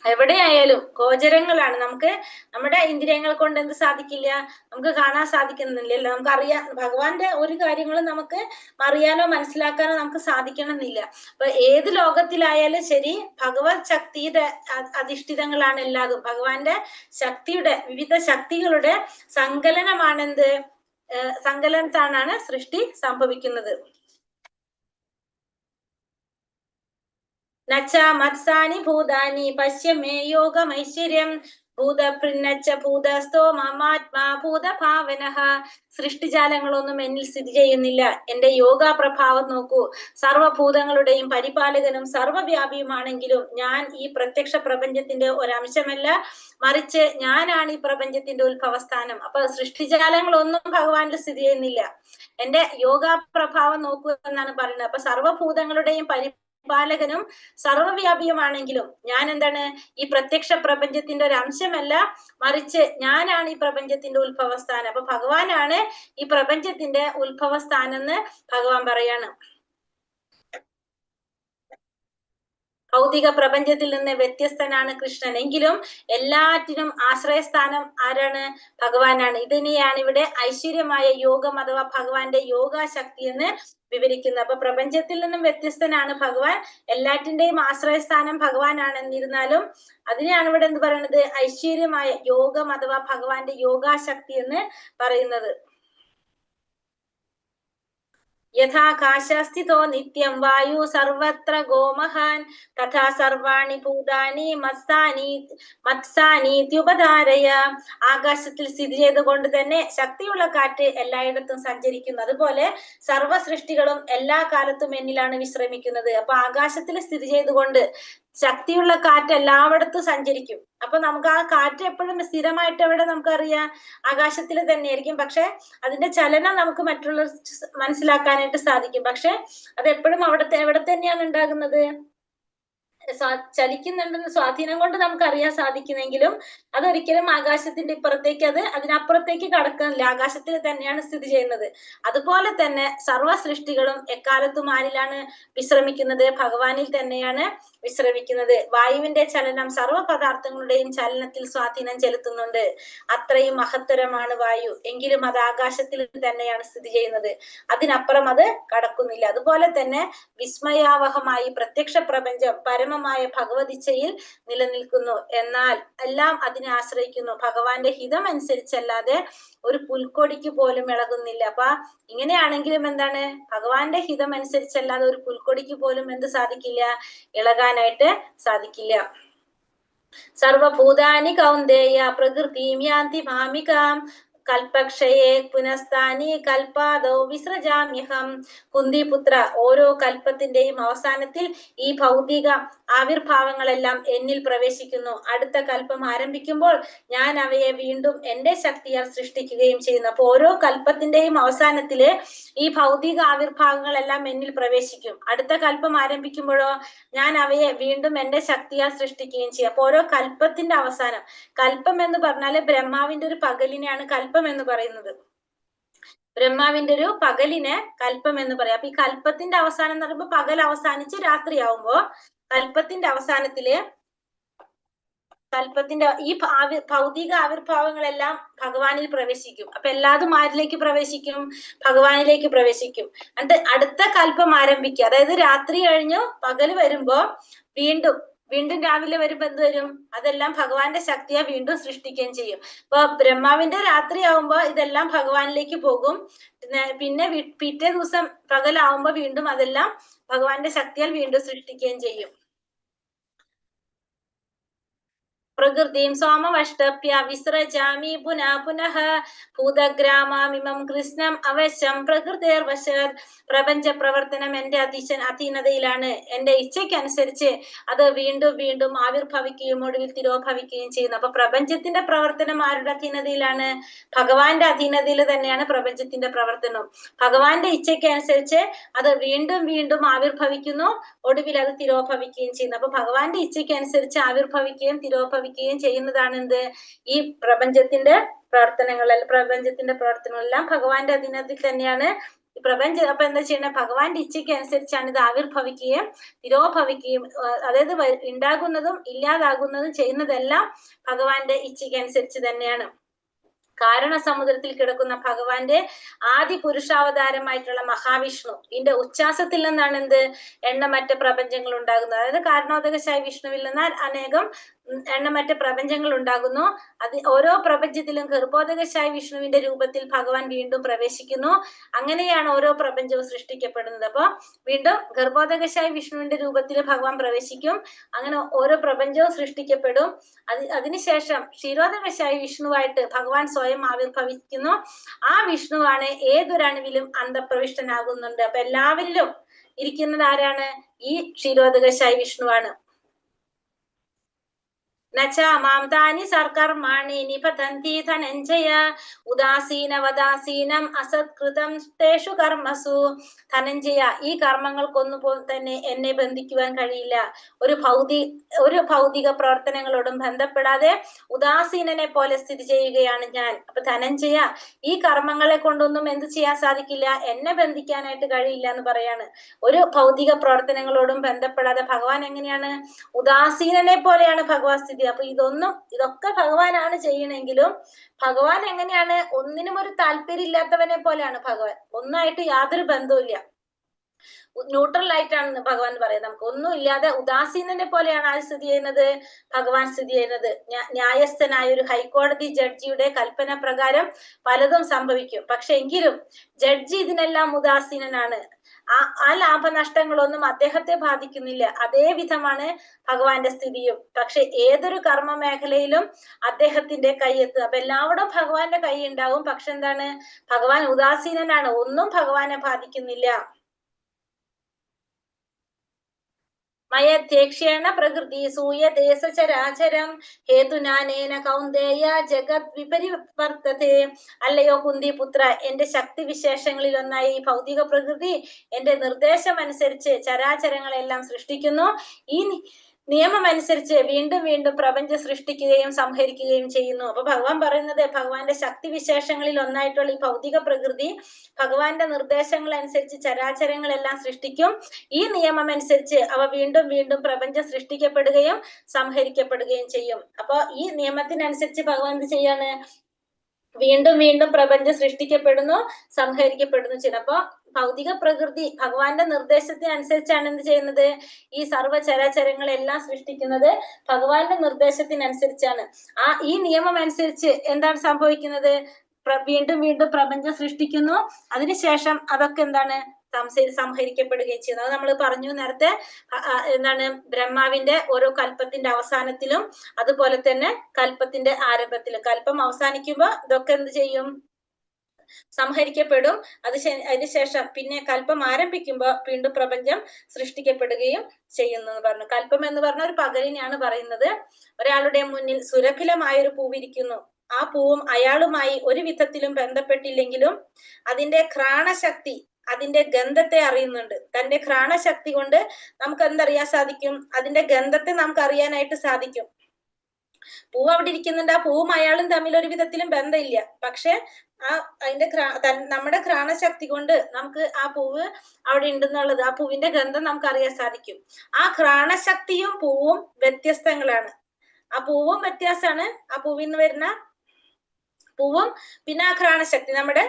എവിടെയായാലും ഗോചരങ്ങളാണ്. നമുക്ക് നമ്മുടെ ഇന്ദ്രിയങ്ങൾ കൊണ്ട് എന്ത് സാധിക്കില്ല? നമുക്ക് കാണാൻ സാധിക്കുന്നില്ലല്ലോ. നമുക്കറിയാം ഭഗവാന്റെ ഒരു കാര്യങ്ങളും നമുക്ക് അറിയാനോ മനസ്സിലാക്കാനോ നമുക്ക് സാധിക്കണമെന്നില്ല. അപ്പൊ ഏത് ലോകത്തിലായാലും ശരി ഭഗവത് ശക്തിയുടെ അധിഷ്ഠിതങ്ങളാണ് എല്ലാതും. ഭഗവാന്റെ ശക്തിയുടെ വിവിധ ശക്തികളുടെ സങ്കലനമാണെന്ത്? സങ്കലനത്താണാണ് സൃഷ്ടി സംഭവിക്കുന്നത്. നച്ച മത്സാനി ഭൂതാനി പശ്യ മേ യോഗമൈശ്വര്യം ഭൂതപ്രിന്നച്ച ഭൂതസ്ഥോ മമാത്മാ ഭൂതഭാവനഃ. സൃഷ്ടിജാലങ്ങളൊന്നും എന്നിൽ സ്ഥിതി ചെയ്യുന്നില്ല. എന്റെ യോഗ പ്രഭാവം നോക്കൂ. സർവഭൂതങ്ങളുടെയും പരിപാലകനും സർവവ്യാപിയുമാണെങ്കിലും ഞാൻ ഈ പ്രത്യക്ഷ പ്രപഞ്ചത്തിന്റെ ഒരംശമല്ല, മറിച്ച് ഞാനാണ് ഈ പ്രപഞ്ചത്തിന്റെ ഉത്ഭവസ്ഥാനം. അപ്പൊ സൃഷ്ടിജാലങ്ങളൊന്നും ഭഗവാനിൽ സ്ഥിതി ചെയ്യുന്നില്ല. എന്റെ യോഗ പ്രഭാവം നോക്കൂ എന്നാണ് പറയുന്നത്. അപ്പൊ സർവഭൂതങ്ങളുടെയും പാലകനും സർവവ്യാപിയുമാണെങ്കിലും ഞാൻ എന്താണ് ഈ പ്രത്യക്ഷ പ്രപഞ്ചത്തിന്റെ ഒരു അംശമല്ല, മറിച്ച് ഞാനാണ് ഈ പ്രപഞ്ചത്തിന്റെ ഉത്ഭവസ്ഥാനം. അപ്പൊ ഭഗവാനാണ് ഈ പ്രപഞ്ചത്തിന്റെ ഉത്ഭവസ്ഥാനം എന്ന് ഭഗവാൻ പറയാണ്. ഭൗതിക പ്രപഞ്ചത്തിൽ നിന്ന് വ്യത്യസ്തനാണ് കൃഷ്ണൻ, എങ്കിലും എല്ലാറ്റിനും ആശ്രയസ്ഥാനം ആരാണ്? ഭഗവാനാണ്. ഇതിനെയാണ് ഇവിടെ ഐശ്വര്യമായ യോഗം അഥവാ ഭഗവാന്റെ യോഗാശക്തി എന്ന് വിവരിക്കുന്നത്. അപ്പൊ പ്രപഞ്ചത്തിൽ നിന്നും വ്യത്യസ്തനാണ് ഭഗവാൻ, എല്ലാറ്റിന്റെയും ആശ്രയസ്ഥാനം ഭഗവാനാണ്. എന്നിരുന്നാലും അതിനെയാണ് ഇവിടെ എന്ത് പറയുന്നത്? ഐശ്വര്യമായ യോഗം അഥവാ ഭഗവാന്റെ യോഗാശക്തി എന്ന് പറയുന്നത്. യഥാകാശസ്ഥിതോ നിത്യം വായു സർവത്ര ഗോമഹാൻ തഥാ സർവാണി ഭൂതാനി മത്സാനീത്യുപധാരയ. ആകാശത്തിൽ സ്ഥിതി ചെയ്തുകൊണ്ട് തന്നെ ശക്തിയുള്ള കാറ്റ് എല്ലായിടത്തും സഞ്ചരിക്കുന്നു. അതുപോലെ സർവ സൃഷ്ടികളും എല്ലാ കാലത്തും എന്നിലാണ് വിശ്രമിക്കുന്നത്. അപ്പൊ ആകാശത്തിൽ സ്ഥിതി ചെയ്തുകൊണ്ട് ശക്തിയുള്ള കാറ്റ് എല്ലായിടത്തും സഞ്ചരിക്കും. അപ്പൊ നമുക്ക് ആ കാറ്റ് എപ്പോഴും സ്ഥിരമായിട്ട് എവിടെ നമുക്കറിയാം? ആകാശത്തിൽ തന്നെയായിരിക്കും. പക്ഷെ അതിന്റെ ചലനം നമുക്ക് മറ്റുള്ളവർ മനസ്സിലാക്കാനായിട്ട് സാധിക്കും. പക്ഷെ അത് എപ്പോഴും എവിടെ തന്നെയാണ് ഉണ്ടാകുന്നത്? ചലിക്കുന്നുണ്ടെന്ന് സ്വാധീനം കൊണ്ട് നമുക്ക് അറിയാൻ സാധിക്കുന്നെങ്കിലും അതൊരിക്കലും ആകാശത്തിന്റെ ഇപ്പുറത്തേക്ക് അതിനപ്പുറത്തേക്ക് കടക്കുന്നില്ല. ആകാശത്തിൽ തന്നെയാണ് സ്ഥിതി ചെയ്യുന്നത്. അതുപോലെ തന്നെ സർവ്വ സൃഷ്ടികളും എക്കാലത്തും ആരിലാണ് വിശ്രമിക്കുന്നത്? ഭഗവാനിൽ തന്നെയാണ് വിശ്രമിക്കുന്നത്. വായുവിന്റെ ചലനം സർവ്വ പദാർത്ഥങ്ങളുടെയും ചലനത്തിൽ സ്വാധീനം ചെലുത്തുന്നുണ്ട്. അത്രയും മഹത്തരമാണ് വായു. എങ്കിലും അത് ആകാശത്തിൽ തന്നെയാണ് സ്ഥിതി ചെയ്യുന്നത്. അതിനപ്പുറം അത് കടക്കുന്നില്ല. അതുപോലെ തന്നെ വിസ്മയാവഹമായി പ്രത്യക്ഷ പ്രപഞ്ചം പരമമായ ഭഗവതിച്ഛയിൽ നിലനിൽക്കുന്നു. എന്നാൽ എല്ലാം അതിനെ ആശ്രയിക്കുന്നു. ഭഗവാന്റെ ഹിതം അനുസരിച്ചല്ലാതെ ഒരു പുൽക്കൊടിക്ക് പോലും ഇളകുന്നില്ല. അപ്പൊ ഇങ്ങനെയാണെങ്കിലും എന്താണ്? ഭഗവാന്റെ ഹിതം അനുസരിച്ചല്ലാതെ ഒരു പുൽക്കൊടിക്ക് പോലും എന്ത് സാധിക്കില്ല? ഇളകാനായിട്ട് സാധിക്കില്ല. സർവഭൂതാനി കൗന്ദേയ പ്രകൃതിം യാന്തി മാമികാം കൽപക്ഷയെ പുനഃസ്ഥാനി കൽപാദോ വിസൃജാമ്യഹം. കുന്തിപുത്ര, ഓരോ കൽപ്പത്തിന്റെയും അവസാനത്തിൽ ഈ ഭൗതിക ആവിർഭാവങ്ങളെല്ലാം എന്നിൽ പ്രവേശിക്കുന്നു. അടുത്ത കൽപ്പം ആരംഭിക്കുമ്പോൾ ഞാൻ അവയെ വീണ്ടും എന്റെ ശക്തിയാൽ സൃഷ്ടിക്കുകയും ചെയ്യുന്നു. അപ്പൊ ഓരോ കൽപ്പത്തിന്റെയും അവസാനത്തില് ഈ ഭൗതിക ആവിർഭാവങ്ങളെല്ലാം എന്നിൽ പ്രവേശിക്കും. അടുത്ത കൽപ്പം ആരംഭിക്കുമ്പോഴോ ഞാൻ അവയെ വീണ്ടും എന്റെ ശക്തിയാൽ സൃഷ്ടിക്കുകയും ചെയ്യും. അപ്പൊ ഓരോ കൽപ്പത്തിന്റെ അവസാനം, കൽപ്പം എന്ന് പറഞ്ഞാല് ബ്രഹ്മാവിന്റെ ഒരു പകലിനെയാണ് കൽപ്പം എന്ന് പറയുന്നത്. ബ്രഹ്മാവിന്റെ ഒരു പകലിനെ കൽപ്പം എന്ന് പറയാം. അപ്പൊ ഈ കൽപ്പത്തിന്റെ അവസാനം എന്ന് പറയുമ്പോൾ പകൽ അവസാനിച്ച് രാത്രിയാവുമ്പോ കൽപ്പത്തിന്റെ അവസാനത്തില് ഈ ഭൗതിക ആവിർഭാവങ്ങളെല്ലാം ഭഗവാനിൽ പ്രവേശിക്കും. അപ്പൊ എല്ലാതും ആരിലേക്ക് പ്രവേശിക്കും? ഭഗവാനിലേക്ക് പ്രവേശിക്കും. എന്നിട്ട് അടുത്ത കൽപ്പം ആരംഭിക്കുക. അതായത് രാത്രി കഴിഞ്ഞു പകല് വരുമ്പോ വീണ്ടും രാവിലെ വരുമ്പോ എന്ത് വരും? അതെല്ലാം ഭഗവാന്റെ ശക്തിയെ വീണ്ടും സൃഷ്ടിക്കുകയും ചെയ്യും. ഇപ്പൊ ബ്രഹ്മാവിന്റെ രാത്രിയാവുമ്പോ ഇതെല്ലാം ഭഗവാനിലേക്ക് പോകും. പിന്നെ പിറ്റേ ദിവസം പകലാവുമ്പോ വീണ്ടും അതെല്ലാം ഭഗവാന്റെ ശക്തിയാൽ വീണ്ടും സൃഷ്ടിക്കുകയും ചെയ്യും. പ്രകൃതിം സോമവഷ്ടപ്യ വിസൃജാമി പുനഃ പുനഃ ഭൂതഗ്രാമമിമം കൃഷ്ണം അവശ്യം പ്രകൃതിർവശത്. പ്രപഞ്ച പ്രവർത്തനം എന്റെ അധീനതയിലാണ്. എന്റെ ഇച്ഛയ്ക്കനുസരിച്ച് അത് വീണ്ടും വീണ്ടും ആവിർഭവിക്കുകയും ഒടുവിൽ തിരോഭവിക്കുകയും ചെയ്യുന്നു. അപ്പൊ പ്രപഞ്ചത്തിന്റെ പ്രവർത്തനം ആരുടെ അധീനതയിലാണ്? ഭഗവാന്റെ അധീനതയിൽ തന്നെയാണ് പ്രപഞ്ചത്തിന്റെ പ്രവർത്തനം. ഭഗവാന്റെ ഇച്ഛയ്ക്കനുസരിച്ച് അത് വീണ്ടും വീണ്ടും ആവിർഭവിക്കുന്നു, ഒടുവിൽ അത് തിരോഭവിക്കുകയും ചെയ്യുന്നു. അപ്പൊ ഭഗവാന്റെ ഇച്ഛയ്ക്കനുസരിച്ച് ആവിർഭവിക്കുകയും തിരോഭവിക്കുകയും ചെയ്യുന്നതാണ് എന്ത്? ഈ പ്രപഞ്ചത്തിന്റെ പ്രവർത്തനങ്ങളെല്ലാം ഭഗവാന്റെ അധീനത്തിൽ തന്നെയാണ്. പ്രപഞ്ചം അപ്പൊ എന്താ ചെയ്യണത്? ഭഗവാന്റെ ഇച്ഛയ്ക്ക് അനുസരിച്ചാണ് ഇത് ആവിർഭവിക്കുകയും തിരോഭവിക്കുകയും, അതായത് ഉണ്ടാകുന്നതും ഇല്ലാതാകുന്നതും ചെയ്യുന്നതെല്ലാം ഭഗവാന്റെ ഇച്ഛയ്ക്ക് അനുസരിച്ച് തന്നെയാണ്. കാരണ സമുദ്രത്തിൽ കിടക്കുന്ന ഭഗവാന്റെ ആദി പുരുഷാവതാരമായിട്ടുള്ള മഹാവിഷ്ണു ഇതിന്റെ ഉച്ഛ്വാസത്തിൽ നിന്നാണ് എന്ത്? എണ്ണമറ്റ പ്രപഞ്ചങ്ങൾ ഉണ്ടാകുന്നത്. അതായത് കാരണോദകശായ വിഷ്ണുവിൽ നിന്ന് അനേകം എണ്ണമറ്റ പ്രപഞ്ചങ്ങൾ ഉണ്ടാകുന്നു. ഓരോ പ്രപഞ്ചത്തിലും ഗർഭോദകശായ വിഷ്ണുവിന്റെ രൂപത്തിൽ ഭഗവാൻ വീണ്ടും പ്രവേശിക്കുന്നു. അങ്ങനെയാണ് ഓരോ പ്രപഞ്ചവും സൃഷ്ടിക്കപ്പെടുന്നത്. അപ്പൊ വീണ്ടും ഗർഭോദകശായ വിഷ്ണുവിന്റെ രൂപത്തിൽ ഭഗവാൻ പ്രവേശിക്കും. അങ്ങനെ ഓരോ പ്രപഞ്ചവും സൃഷ്ടിക്കപ്പെടും. അതിനുശേഷം ക്ഷീരോദകശായ വിഷ്ണുവായിട്ട് ഭഗവാൻ സ്വയം ആവിർഭവിക്കുന്നു. ആ വിഷ്ണുവാണ് ഏതൊരணுവിലും അന്തപ്രവിഷ്ടനാകുന്നുണ്ട്. അപ്പൊ എല്ലാവരിലും ഇരിക്കുന്നത് ആരാണ്? ഈ ക്ഷീരോദകശായ വിഷ്ണുവാണ്. നചാമാം താനി സർക്കർമാണി നിപതന്തി ധനഞ്ജയ ഉദാസീനവദാസീനം അസത്കൃതം തേഷു കർമ്മസു. ധനഞ്ജയ, ഈ കർമ്മങ്ങൾക്കൊന്നും തന്നെ എന്നെ ബന്ധിക്കുവാൻ കഴിയില്ല. ഒരു ഭൗതിക പ്രവർത്തനങ്ങളോടും ബന്ധപ്പെടാതെ ഉദാസീനനെ പോലെ സ്ഥിതി ചെയ്യുകയാണ് ഞാൻ. അപ്പൊ ധനഞ്ജയ, ഈ കർമ്മങ്ങളെ കൊണ്ടൊന്നും എന്ത് ചെയ്യാൻ സാധിക്കില്ല, എന്നെ ബന്ധിക്കാനായിട്ട് കഴിയില്ല എന്ന് പറയാണ്. ഒരു ഭൗതിക പ്രവർത്തനങ്ങളോടും ബന്ധപ്പെടാതെ ഭഗവാൻ എങ്ങനെയാണ്? ഉദാസീനനെ പോലെയാണ് ഭഗവാൻ സ്ഥിതി. അപ്പൊ ഇതൊക്കെ ഭഗവാനാണ് ചെയ്യണെങ്കിലും ഭഗവാൻ എങ്ങനെയാണ്? ഒന്നിനും ഒരു താല്പര്യം ഇല്ലാത്തവനെ പോലെയാണ് ഭഗവാൻ. ഒന്നായിട്ട് യാതൊരു ബന്ധവും ന്യൂട്രൽ ആയിട്ടാണ് ഭഗവാൻ പറയുന്നത്. നമുക്ക് ഒന്നും ഇല്ലാതെ ഉദാസീനനെ പോലെയാണ് ആര് സ്ഥിതി ചെയ്യുന്നത്? ഭഗവാൻ സ്ഥിതി ചെയ്യുന്നത്. ന്യായസ്ഥനായ ഒരു ഹൈക്കോടതി ജഡ്ജിയുടെ കൽപ്പന പ്രകാരം പലതും സംഭവിക്കും. പക്ഷെ എങ്കിലും ജഡ്ജി ഇതിനെല്ലാം ഉദാസീനനാണ്. ആ ലാഭനഷ്ടങ്ങളൊന്നും അദ്ദേഹത്തെ ബാധിക്കുന്നില്ല. അതേ വിധമാണ് ഭഗവാന്റെ സ്ഥിതിയും. പക്ഷെ ഏതൊരു കർമ്മ മേഖലയിലും അദ്ദേഹത്തിന്റെ കൈയെത്തും. അപ്പൊ എല്ലാവരും ഭഗവാന്റെ കൈ ഉണ്ടാവും. പക്ഷെ എന്താണ്? ഭഗവാൻ ഉദാസീനനാണ്. ഒന്നും ഭഗവാനെ ബാധിക്കുന്നില്ല. മയധ്യേക്ഷേണ പ്രകൃതി സൂയതേ സചരാചരം ഹേതുനാനേന കൗന്ദേയ ജഗത് വിപരിവർത്തതേ. അല്ലയോ കുന്തിപുത്ര, എന്റെ ശക്തി വിശേഷങ്ങളിൽ ഒന്നായി ഈ ഭൗതിക പ്രകൃതി എന്റെ നിർദ്ദേശം അനുസരിച്ച് ചരാചരങ്ങളെല്ലാം സൃഷ്ടിക്കുന്നു. ഈ നിയമം അനുസരിച്ച് വീണ്ടും വീണ്ടും പ്രപഞ്ചം സൃഷ്ടിക്കുകയും സംഹരിക്കുകയും ചെയ്യുന്നു. അപ്പൊ ഭഗവാൻ പറയുന്നത് ഭഗവാന്റെ ശക്തി വിശേഷങ്ങളിൽ ഒന്നായിട്ടുള്ള ഈ ഭൗതിക പ്രകൃതി ഭഗവാന്റെ നിർദ്ദേശങ്ങൾ അനുസരിച്ച് ചരാചരങ്ങളെല്ലാം സൃഷ്ടിക്കും. ഈ നിയമം അനുസരിച്ച് അവ വീണ്ടും വീണ്ടും പ്രപഞ്ചം സൃഷ്ടിക്കപ്പെടുകയും സംഹരിക്കപ്പെടുകയും ചെയ്യും. അപ്പൊ ഈ നിയമത്തിനനുസരിച്ച് ഭഗവാൻ എന്ത് ചെയ്യാണ്? വീണ്ടും വീണ്ടും പ്രപഞ്ചം സൃഷ്ടിക്കപ്പെടുന്നു, സംഹരിക്കപ്പെടുന്നു ചെയ്യുന്നു. അപ്പൊ ഭൗതിക പ്രകൃതി ഭഗവാന്റെ നിർദ്ദേശത്തിനനുസരിച്ചാണ് എന്ത് ചെയ്യുന്നത്? ഈ സർവ്വചരാചരങ്ങളെല്ലാം സൃഷ്ടിക്കുന്നത് ഭഗവാന്റെ നിർദ്ദേശത്തിനനുസരിച്ചാണ്. ഈ നിയമം അനുസരിച്ച് എന്താണ് സംഭവിക്കുന്നത്? വീണ്ടും വീണ്ടും പ്രപഞ്ചം സൃഷ്ടിക്കുന്നു. അതിനുശേഷം അതൊക്കെ എന്താണ്? സംഹരിക്കപ്പെടുകയും ചെയ്യുന്നു. അത് നമ്മൾ പറഞ്ഞു നേരത്തെ. എന്താണ്? ബ്രഹ്മാവിന്റെ ഓരോ കൽപ്പത്തിന്റെ അവസാനത്തിലും അതുപോലെ തന്നെ കൽപ്പത്തിന്റെ ആരംഭത്തിലും. കൽപ്പം അവസാനിക്കുമ്പോ ഇതൊക്കെ എന്ത് ചെയ്യും? സംഹരിക്കപ്പെടും. അതിനുശേഷം പിന്നെ കൽപ്പം ആരംഭിക്കുമ്പോ വീണ്ടും പ്രപഞ്ചം സൃഷ്ടിക്കപ്പെടുകയും ചെയ്യുന്നു എന്ന് പറഞ്ഞു. കൽപ്പം എന്ന് പറഞ്ഞ ഒരു പകലിനെയാണ് പറയുന്നത്. ഒരാളുടെ മുന്നിൽ സുരഭിലമായ ഒരു പൂവിരിക്കുന്നു. ആ പൂവും അയാളുമായി ഒരു വിധത്തിലും ബന്ധപ്പെട്ടില്ലെങ്കിലും അതിന്റെ ഘ്രാണശക്തി അതിന്റെ ഗന്ധത്തെ അറിയുന്നുണ്ട്. തന്റെ ഘ്രാണശക്തി കൊണ്ട് നമുക്ക് എന്തറിയാൻ സാധിക്കും? അതിന്റെ ഗന്ധത്തെ നമുക്ക് അറിയാനായിട്ട് സാധിക്കും. പൂവ് അവിടെ ഇരിക്കുന്നുണ്ട്. ആ പൂവും അയാളും തമ്മിൽ ഒരു വിധത്തിലും ബന്ധമില്ല. പക്ഷെ അതിന്റെ നമ്മുടെ ഘ്രാണശക്തി കൊണ്ട് നമുക്ക് ആ പൂവ് അവിടെ ഉണ്ടെന്നുള്ളത്, ആ പൂവിന്റെ ഗന്ധം നമുക്ക് അറിയാൻ സാധിക്കും. ആ ഘ്രാണശക്തിയും പൂവും വ്യത്യസ്തങ്ങളാണ്. ആ പൂവും വ്യത്യാസമാണ്. ആ പൂവിൽ നിന്ന് വരുന്ന പൂവും പിന്നെ ആ ഘ്രാണശക്തി, നമ്മുടെ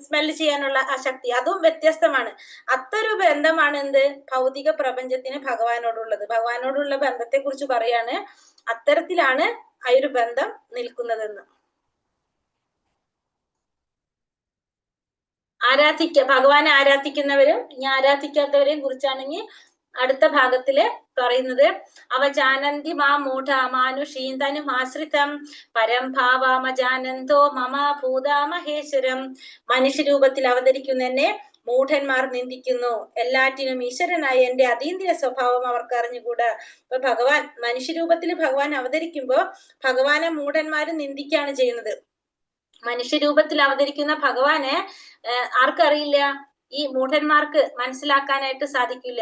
സ്മെല്ല് ചെയ്യാനുള്ള ആ ശക്തി, അതും വ്യത്യസ്തമാണ്. അത്തൊരു ബന്ധമാണ് എന്ത്? ഭൗതിക പ്രപഞ്ചത്തിന് ഭഗവാനോടുള്ളത്. ഭഗവാനോടുള്ള ബന്ധത്തെ കുറിച്ച് പറയാണ്. അത്തരത്തിലാണ് ആ ഒരു ബന്ധം നിൽക്കുന്നതെന്ന്. ഭഗവാനെ ആരാധിക്കുന്നവരും ഇനി ആരാധിക്കാത്തവരെയും കുറിച്ചാണെങ്കിൽ അടുത്ത ഭാഗത്തില് പറയുന്നത്. അവ ജാനന്തി മാ മൂഢ മാനുഷീന്തനും ആശ്രിതം പരം ഭാവാമജാനന്തോ മമ ഭൂതാമഹേശ്വരം. മനുഷ്യരൂപത്തിൽ അവതരിക്കുന്ന എന്നെ മൂഢന്മാർ നിന്ദിക്കുന്നു. എല്ലാറ്റിനും ഈശ്വരനായ എന്റെ അതീന്ദ്രിയ സ്വഭാവം അവർക്ക് അറിഞ്ഞുകൂടാ. അപ്പൊ ഭഗവാൻ മനുഷ്യരൂപത്തിൽ ഭഗവാൻ അവതരിക്കുമ്പോ ഭഗവാനെ മൂഢന്മാര് നിന്ദിക്കുകയാണ് ചെയ്യുന്നത്. മനുഷ്യരൂപത്തിൽ അവതരിക്കുന്ന ഭഗവാനെ ആർക്കറിയില്ല? ഈ മൂഢന്മാർക്ക് മനസ്സിലാക്കാനായിട്ട് സാധിക്കില്ല.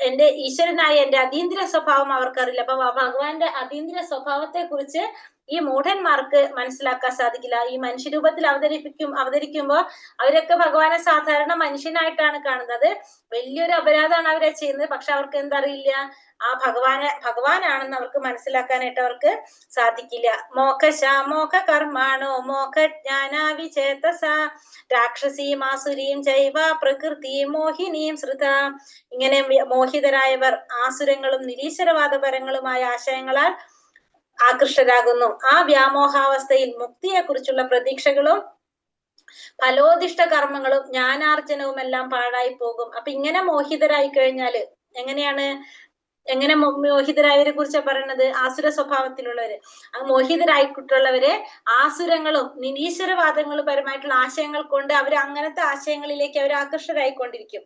എന്റെ ഈശ്വരനായ എന്റെ അതീന്ദ്രിയ സ്വഭാവം അവർക്കറിയില്ല. അപ്പൊ ഭഗവാന്റെ അതീന്ദ്രിയ സ്വഭാവത്തെ കുറിച്ച് ഈ മൂഢന്മാർക്ക് മനസ്സിലാക്കാൻ സാധിക്കില്ല. ഈ മനുഷ്യരൂപത്തിൽ അവതരിക്കുമ്പോ അവരൊക്കെ ഭഗവാനെ സാധാരണ മനുഷ്യനായിട്ടാണ് കാണുന്നത്. വലിയൊരു അപരാധമാണ് അവരെ ചെയ്യുന്നത്. പക്ഷെ അവർക്ക് എന്തറിയില്ല? ആ ഭഗവാനാണെന്ന് അവർക്ക് മനസ്സിലാക്കാനായിട്ട് അവർക്ക് സാധിക്കില്ല. മോഖ കർമാണോ മോഖജ്ഞാനാവിചേതസ രാക്ഷസീം ആസുരീം ജൈവ പ്രകൃതിയും മോഹിനിയും ശ്രുത. ഇങ്ങനെ മോഹിതരായവർ ആസുരങ്ങളും നിരീശ്വരവാദപരങ്ങളുമായ ആശയങ്ങളാൽ ആകൃഷ്ടരാകുന്നു. ആ വ്യാമോഹാവസ്ഥയിൽ മുക്തിയെ കുറിച്ചുള്ള പ്രതീക്ഷകളും ഫലോദിഷ്ട കർമ്മങ്ങളും ജ്ഞാനാർജനവും എല്ലാം പാഴായി പോകും. അപ്പൊ ഇങ്ങനെ മോഹിതരായി കഴിഞ്ഞാല് എങ്ങനെ മോഹിതരായവരെ കുറിച്ചാണ് പറയുന്നത്? ആസുര സ്വഭാവത്തിലുള്ളവര്. ആ മോഹിതരായിട്ടുള്ളവരെ ആസുരങ്ങളും നിരീശ്വരവാദങ്ങളും പരമായിട്ടുള്ള ആശയങ്ങൾ കൊണ്ട് അവർ അങ്ങനത്തെ ആശയങ്ങളിലേക്ക് അവർ ആകർഷകരായിക്കൊണ്ടിരിക്കും.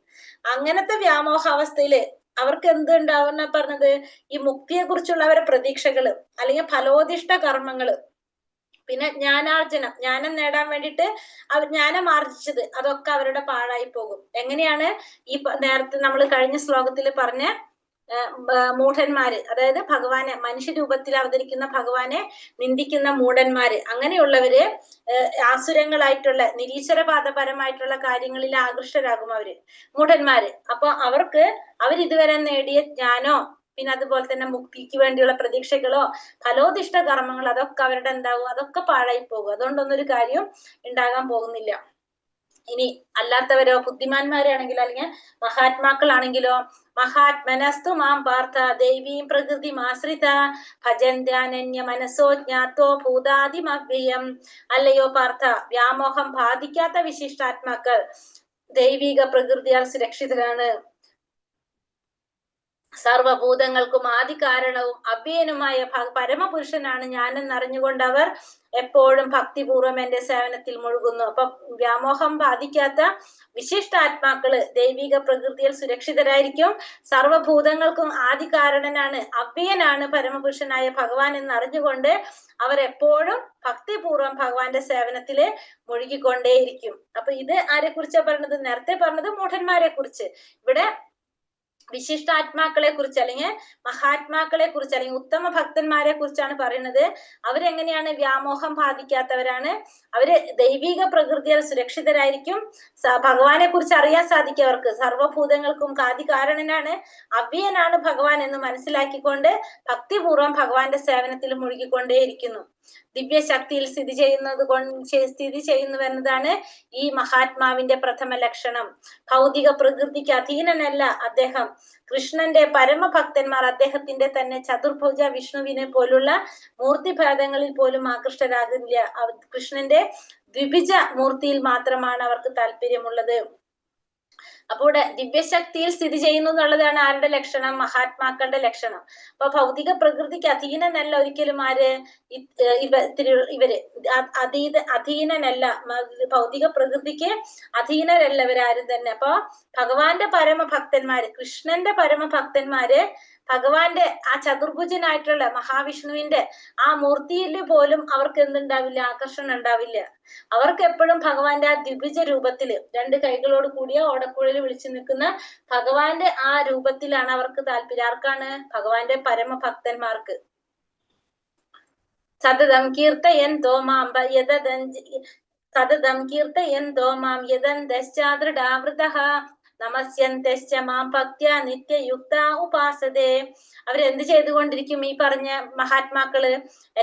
അങ്ങനത്തെ വ്യാമോഹാവസ്ഥയില് അവർക്ക് എന്തുണ്ടാവുന്ന പറഞ്ഞത്? ഈ മുക്തിയെ കുറിച്ചുള്ള അവരുടെ പ്രതീക്ഷകള്, അല്ലെങ്കിൽ ഫലോദിഷ്ട കർമ്മങ്ങള്, പിന്നെ ജ്ഞാനാർജനം, ജ്ഞാനം നേടാൻ വേണ്ടിയിട്ട് അവർ ജ്ഞാനം ആർജിച്ചത്, അതൊക്കെ അവരുടെ പാഴായി പോകും. എങ്ങനെയാണ്? ഈ നേരത്തെ നമ്മൾ കഴിഞ്ഞ ശ്ലോകത്തിൽ പറഞ്ഞ മൂഢന്മാര്, അതായത് ഭഗവാനെ മനുഷ്യരൂപത്തിൽ അവതരിക്കുന്ന ഭഗവാനെ നിന്ദിക്കുന്ന മൂഢന്മാര്, അങ്ങനെയുള്ളവര് ആസുരങ്ങളായിട്ടുള്ള നിരീശ്വരവാദപരമായിട്ടുള്ള കാര്യങ്ങളിൽ ആകൃഷ്ടരാകും അവര്, മൂഢന്മാര്. അപ്പൊ അവരിതുവരെ നേടിയ ജ്ഞാനോ പിന്നെ അതുപോലെ തന്നെ മുക്തിക്ക് വേണ്ടിയുള്ള പ്രതീക്ഷകളോ ഫലോദിഷ്ട കർമ്മങ്ങൾ അതൊക്കെ അവരുടെ എന്താകും? അതൊക്കെ പാഴായി പോകും. അതുകൊണ്ടൊന്നും ഒരു കാര്യം ഉണ്ടാകാൻ പോകുന്നില്ല. ഇനി അല്ലാത്തവരോ, ബുദ്ധിമാന്മാരാണെങ്കിലോ അല്ലെങ്കിൽ മഹാത്മാക്കളാണെങ്കിലോ, മഹാത്മനസ്തു മാം പാർത്ഥ ദൈവീം പ്രകൃതി ആശ്രിത ഭജന്ത്യാനന്യ മനസ്സോ ജ്ഞാത്തോ ഭൂതാദിമവ്യയം. അല്ലയോ പാർത്ഥ, വ്യാമോഹം ബാധിക്കാത്ത വിശിഷ്ടാത്മാക്കൾ ദൈവിക പ്രകൃതിയാൽ സുരക്ഷിതരാണ്. സർവഭൂതങ്ങൾക്കും ആദി കാരണവും അവ്യയനുമായ പരമപുരുഷനാണ് ഞാനെന്നറിഞ്ഞുകൊണ്ട് അവർ എപ്പോഴും ഭക്തിപൂർവ്വം എന്റെ സേവനത്തിൽ മുഴുകുന്നു. അപ്പൊ വ്യാമോഹം ബാധിക്കാത്ത വിശിഷ്ടാത്മാക്കള് ദൈവിക പ്രകൃതിയിൽ സുരക്ഷിതരായിരിക്കും. സർവഭൂതങ്ങൾക്കും ആദി കാരണനാണ്, അവ്യയനാണ് പരമപുരുഷനായ ഭഗവാൻ എന്ന് അറിഞ്ഞുകൊണ്ട് അവർ എപ്പോഴും ഭക്തിപൂർവ്വം ഭഗവാന്റെ സേവനത്തില് മുഴുകിക്കൊണ്ടേയിരിക്കും. അപ്പൊ ഇത് ആരെ കുറിച്ചാ പറഞ്ഞത്? നേരത്തെ പറഞ്ഞത് മൂഢന്മാരെ കുറിച്ച്. ഇവിടെ വിശിഷ്ടാത്മാക്കളെ കുറിച്ച് അല്ലെങ്കിൽ മഹാത്മാക്കളെ കുറിച്ച് അല്ലെങ്കിൽ ഉത്തമ ഭക്തന്മാരെ കുറിച്ചാണ് പറയുന്നത്. അവരെങ്ങനെയാണ്? വ്യാമോഹം ബാധിക്കാത്തവരാണ്, അവര് ദൈവിക പ്രകൃതിയാൽ സുരക്ഷിതരായിരിക്കും. ഭഗവാനെ കുറിച്ച് അറിയാൻ സാധിക്കും അവർക്ക്. സർവഭൂതങ്ങൾക്കും ആദി കാരണനാണ്, അവ്യയനാണ് ഭഗവാൻ എന്ന് മനസ്സിലാക്കിക്കൊണ്ട് ഭക്തിപൂർവ്വം ഭഗവാന്റെ സേവനത്തിൽ മുഴുകിക്കൊണ്ടേയിരിക്കുന്നു. ദിവ്യശക്തിയിൽ സ്ഥിതി ചെയ്യുന്നു എന്നതാണ് ഈ മഹാത്മാവിന്റെ പ്രഥമ ലക്ഷണം. ഭൗതിക പ്രകൃതിക്ക് അധീനനല്ല അദ്ദേഹം. കൃഷ്ണന്റെ പരമഭക്തന്മാർ അദ്ദേഹത്തിന്റെ തന്നെ ചതുർഭുജ വിഷ്ണുവിനെ പോലുള്ള മൂർത്തിഭേദങ്ങളിൽ പോലും ആകൃഷ്ടരാകില്ല. കൃഷ്ണന്റെ ദ്വിഭുജ മൂർത്തിയിൽ മാത്രമാണ് അവർക്ക് താല്പര്യമുള്ളത്. അപ്പോൾ ദിവ്യശക്തിയിൽ സ്ഥിതി ചെയ്യുന്നു എന്നുള്ളതാണ് ആരുടെ ലക്ഷണം? മഹാത്മാക്കളുടെ ലക്ഷണം. അപ്പൊ ഭൗതിക പ്രകൃതിക്ക് അധീനനല്ല ഒരിക്കലും ആര്? ഇവര് അധീനനല്ല, ഭൗതിക പ്രകൃതിക്ക് അധീനരല്ല ഇവരാരും തന്നെ. അപ്പൊ ഭഗവാന്റെ പരമഭക്തന്മാര്, കൃഷ്ണന്റെ പരമഭക്തന്മാര് ഭഗവാന്റെ ആ ചതുർഭുജനായിട്ടുള്ള മഹാവിഷ്ണുവിന്റെ ആ മൂർത്തിയിൽ പോലും അവർക്ക് എന്തുണ്ടാവില്ല? ആകർഷണം ഉണ്ടാവില്ല. അവർക്ക് എപ്പോഴും ഭഗവാന്റെ ആ ദ്വിഭുജ രൂപത്തില്, രണ്ട് കൈകളോട് കൂടിയ ഓടക്കുഴലിൽ വിളിച്ചു നിൽക്കുന്ന ഭഗവാന്റെ ആ രൂപത്തിലാണ് അവർക്ക് താല്പര്യം. ആർക്കാണ്? ഭഗവാന്റെ പരമഭക്തന്മാർക്ക്. സതതം കീർത്തയന്തോ മാം യദന്തശ്ചാദൃഢാവൃതഃ നമസ്യന്തശ്ച മാം ഭക്ത്യാ നിത്യയുക്ത ഉപാസതേ. അവരെന്ത് ചെയ്തുകൊണ്ടിരിക്കും? ഈ പറഞ്ഞ മഹാത്മാക്കള്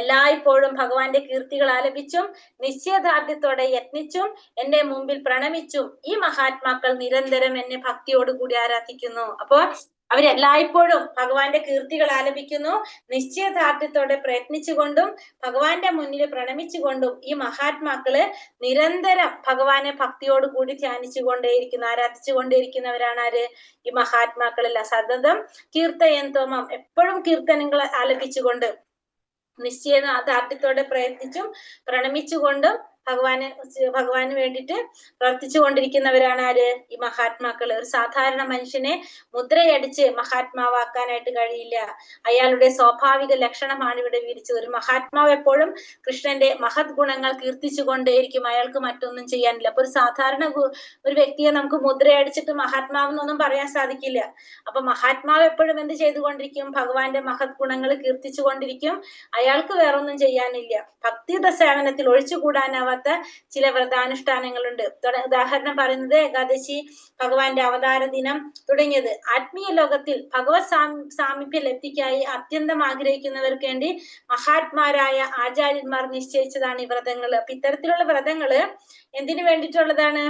എല്ലായ്പ്പോഴും ഭഗവാന്റെ കീർത്തികൾ ആലപിച്ചും നിശ്ചയദാർഢ്യത്തോടെ യത്നിച്ചും എന്റെ മുമ്പിൽ പ്രണമിച്ചും ഈ മഹാത്മാക്കൾ നിരന്തരം എന്നെ ഭക്തിയോടുകൂടി ആരാധിക്കുന്നു. അപ്പോ അവരെല്ലായ്പ്പോഴും ഭഗവാന്റെ കീർത്തികൾ ആലപിക്കുന്നു, നിശ്ചയദാർഢ്യത്തോടെ പ്രയത്നിച്ചുകൊണ്ടും ഭഗവാന്റെ മുന്നിൽ പ്രണമിച്ചുകൊണ്ടും ഈ മഹാത്മാക്കള് നിരന്തരം ഭഗവാനെ ഭക്തിയോടുകൂടി ധ്യാനിച്ചുകൊണ്ടേയിരിക്കുന്നു, ആരാധിച്ചുകൊണ്ടേയിരിക്കുന്നവരാണ് ആര്? ഈ മഹാത്മാക്കളല്ല. സതതം കീർത്തയന്തോമം, എപ്പോഴും കീർത്തനങ്ങൾ ആലപിച്ചുകൊണ്ട് നിശ്ചയദാർഢ്യത്തോടെ പ്രയത്നിച്ചും പ്രണമിച്ചുകൊണ്ടും ഭഗവാന് വേണ്ടിയിട്ട് പ്രവർത്തിച്ചു കൊണ്ടിരിക്കുന്നവരാണ് ആര്? ഈ മഹാത്മാക്കള്. ഒരു സാധാരണ മനുഷ്യനെ മുദ്രയടിച്ച് മഹാത്മാവാക്കാനായിട്ട് കഴിയില്ല. അയാളുടെ സ്വാഭാവിക ലക്ഷണമാണ് ഇവിടെ വിവരിച്ചത്. ഒരു മഹാത്മാവ് എപ്പോഴും കൃഷ്ണന്റെ മഹത് ഗുണങ്ങൾ കീർത്തിച്ചു കൊണ്ടേയിരിക്കും, അയാൾക്ക് മറ്റൊന്നും ചെയ്യാനില്ല. അപ്പൊ ഒരു സാധാരണ ഒരു വ്യക്തിയെ നമുക്ക് മുദ്രയടിച്ചിട്ട് മഹാത്മാവെന്നൊന്നും പറയാൻ സാധിക്കില്ല. അപ്പൊ മഹാത്മാവ് എപ്പോഴും എന്ത് ചെയ്തുകൊണ്ടിരിക്കും? ഭഗവാന്റെ മഹത് ഗുണങ്ങൾ കീർത്തിച്ചു കൊണ്ടിരിക്കും, അയാൾക്ക് വേറൊന്നും ചെയ്യാനില്ല. ഭക്തിയുടെ സേവനത്തിൽ ഒഴിച്ചുകൂടാനാവാത്ത ചില വ്രതാനുഷ്ഠാനങ്ങളുണ്ട്. ഉദാഹരണം പറയുന്നത് ഏകാദശി, ഭഗവാന്റെ അവതാര ദിനം തുടങ്ങിയത്. ആത്മീയ ലോകത്തിൽ ഭഗവത് സാമീപ്യ ലബ്ധിക്കായി അത്യന്തം ആഗ്രഹിക്കുന്നവർക്ക് വേണ്ടി മഹാത്മാരായ ആചാര്യന്മാർ നിശ്ചയിച്ചതാണ് ഈ വ്രതങ്ങള്. അപ്പൊ ഇത്തരത്തിലുള്ള വ്രതങ്ങള് എന്തിനു വേണ്ടിയിട്ടുള്ളതാണ്?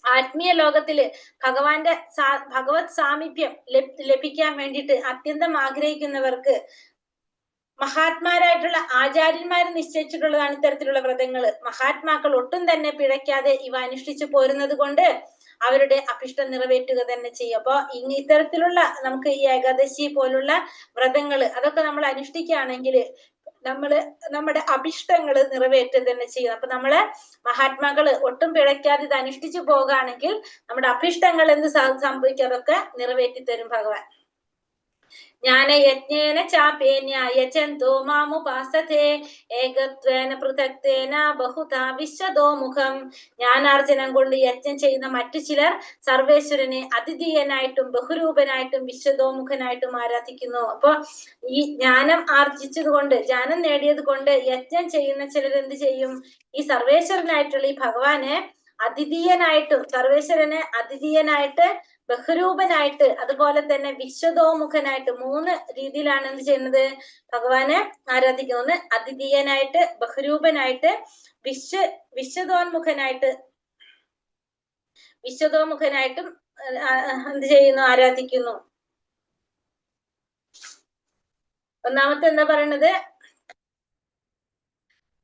ആത്മീയ ലോകത്തില് ഭഗവത് സാമീപ്യം ലഭിക്കാൻ വേണ്ടിയിട്ട് അത്യന്തം ആഗ്രഹിക്കുന്നവർക്ക് മഹാത്മാരായിട്ടുള്ള ആചാര്യന്മാർ നിശ്ചയിച്ചിട്ടുള്ളതാണ് ഇത്തരത്തിലുള്ള വ്രതങ്ങൾ. മഹാത്മാക്കൾ ഒട്ടും തന്നെ പിഴയ്ക്കാതെ ഇവ അനുഷ്ഠിച്ചു പോരുന്നത് കൊണ്ട് അവരുടെ അഭിഷ്ടം നിറവേറ്റുക തന്നെ ചെയ്യും. അപ്പൊ ഇത്തരത്തിലുള്ള നമുക്ക് ഈ ഏകാദശി പോലുള്ള വ്രതങ്ങൾ അതൊക്കെ നമ്മൾ അനുഷ്ഠിക്കുകയാണെങ്കിൽ നമ്മുടെ അഭിഷ്ടങ്ങൾ നിറവേറ്റുക തന്നെ ചെയ്യും. അപ്പൊ നമ്മളെ മഹാത്മാക്കള് ഒട്ടും പിഴയ്ക്കാതെ ഇത് അനുഷ്ഠിച്ചു പോകുകയാണെങ്കിൽ നമ്മുടെ അഭിഷ്ടങ്ങൾ എന്ത് സംഭവിക്കും, അതൊക്കെ നിറവേറ്റി തരും ഭഗവാൻ. ജ്ഞാനയജ്ഞേന ചാപേന്യ യജന്തോ മാമുപാസതേ ഏകത്വേന പൃഥക്തേന ബഹുധാ വിശ്വതോമുഖം. ജ്ഞാനാർജനം കൊണ്ട് യജ്ഞം ചെയ്യുന്ന മറ്റു ചിലർ സർവേശ്വരനെ അതിഥീയനായിട്ടും ബഹുരൂപനായിട്ടും വിശ്വതോമുഖനായിട്ടും ആരാധിക്കുന്നു. അപ്പൊ ഈ ജ്ഞാനം ആർജിച്ചത് കൊണ്ട്, ജ്ഞാനം നേടിയത് കൊണ്ട് യജ്ഞം ചെയ്യുന്ന ചിലർ എന്ത് ചെയ്യും, ഈ സർവേശ്വരനായിട്ടുള്ള ഈ ഭഗവാനെ അതിഥീയനായിട്ടും, സർവേശ്വരനെ അതിഥീയനായിട്ട് ബഹുരൂപനായിട്ട് അതുപോലെ തന്നെ വിശ്വതോമുഖനായിട്ട്, 3 രീതിയിലാണ് എന്ത് ചെയ്യുന്നത്, ഭഗവാനെ ആരാധിക്കുന്നത്. അതിഥീയനായിട്ട്, ബഹുരൂപനായിട്ട്, വിശ്വതോമുഖനായിട്ടും എന്ത് ചെയ്യുന്നു, ആരാധിക്കുന്നു. ഒന്നാമത്തെ എന്താ പറയണത്,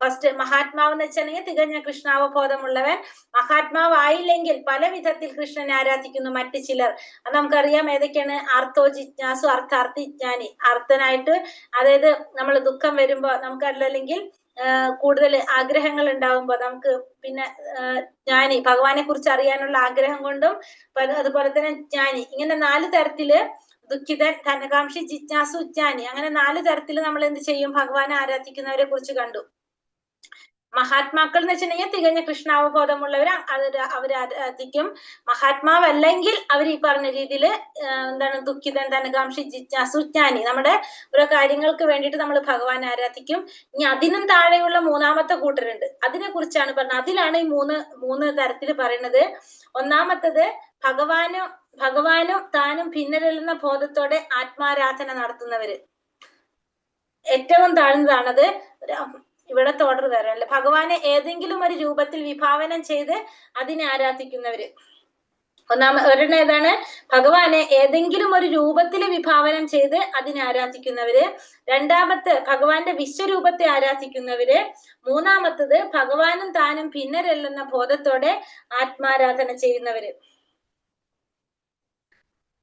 ഫസ്റ്റ് മഹാത്മാവ് എന്ന് വെച്ചിട്ടുണ്ടെങ്കിൽ തികഞ്ഞ കൃഷ്ണാവബോധമുള്ളവൻ. മഹാത്മാവായില്ലെങ്കിൽ പല വിധത്തിൽ കൃഷ്ണനെ ആരാധിക്കുന്നു മറ്റു ചിലർ. അത് നമുക്കറിയാം ഏതൊക്കെയാണ്. ആർത്തോ ജിജ്ഞാസു, അർത്ഥാർത്ഥിജ്ഞാനി. അർത്ഥനായിട്ട്, അതായത് നമ്മൾ ദുഃഖം വരുമ്പോ നമുക്കല്ലെങ്കിൽ കൂടുതൽ ആഗ്രഹങ്ങൾ ഉണ്ടാവുമ്പോ നമുക്ക് പിന്നെ ജ്ഞാനി, ഭഗവാനെ കുറിച്ച് അറിയാനുള്ള ആഗ്രഹം കൊണ്ടും അതുപോലെ തന്നെ ജ്ഞാനി. ഇങ്ങനെ 4 തരത്തില് ദുഃഖിതൻ, ധനകാംക്ഷി, ജിജ്ഞാസു, ജ്ഞാനി, അങ്ങനെ 4 തരത്തിൽ നമ്മൾ എന്ത് ചെയ്യും, ഭഗവാനെ ആരാധിക്കുന്നവരെ കുറിച്ച് കണ്ടു. മഹാത്മാക്കൾ എന്ന് വെച്ചിട്ടുണ്ടെങ്കിൽ തികഞ്ഞ കൃഷ്ണാവബോധമുള്ളവർ, അവര് ആരാധിക്കും. മഹാത്മാവല്ലെങ്കിൽ അവർ ഈ പറഞ്ഞ രീതിയിൽ എന്താണ്, ദുഃഖിതൻ, ധനകാംക്ഷി, ജിജ്ഞാസു, ജ്ഞാനി. നമ്മുടെ ഓരോ കാര്യങ്ങൾക്ക് വേണ്ടിയിട്ട് നമ്മൾ ഭഗവാനെ ആരാധിക്കും. ഇനി അതിനും താഴെയുള്ള 3ാമത്തെ കൂട്ടരുണ്ട്. അതിനെ കുറിച്ചാണ് പറഞ്ഞത്. അതിലാണ് ഈ മൂന്ന് തരത്തിൽ പറയുന്നത്. ഒന്നാമത്തത് ഭഗവാനും താനും ഭിന്നരല്ലെന്ന ബോധത്തോടെ ആത്മാരാധന നടത്തുന്നവര്. ഏറ്റവും താഴ്ന്നതാണത്. ഇവിടത്തെ ഓർഡർ വേറെ അല്ല. ഭഗവാനെ ഏതെങ്കിലും ഒരു രൂപത്തിൽ വിഭാവനം ചെയ്ത് അതിനെ ആരാധിക്കുന്നവര്. ഒരെണ്ണം ഏതാണ്, ഭഗവാനെ ഏതെങ്കിലും ഒരു രൂപത്തിൽ വിഭാവനം ചെയ്ത് അതിനെ ആരാധിക്കുന്നവര്. രണ്ടാമത്തെ ഭഗവാന്റെ വിശ്വരൂപത്തെ ആരാധിക്കുന്നവര്. മൂന്നാമത്തത് ഭഗവാനും താനും ഭിന്നരല്ലെന്ന ബോധത്തോടെ ആത്മാരാധന ചെയ്യുന്നവര്.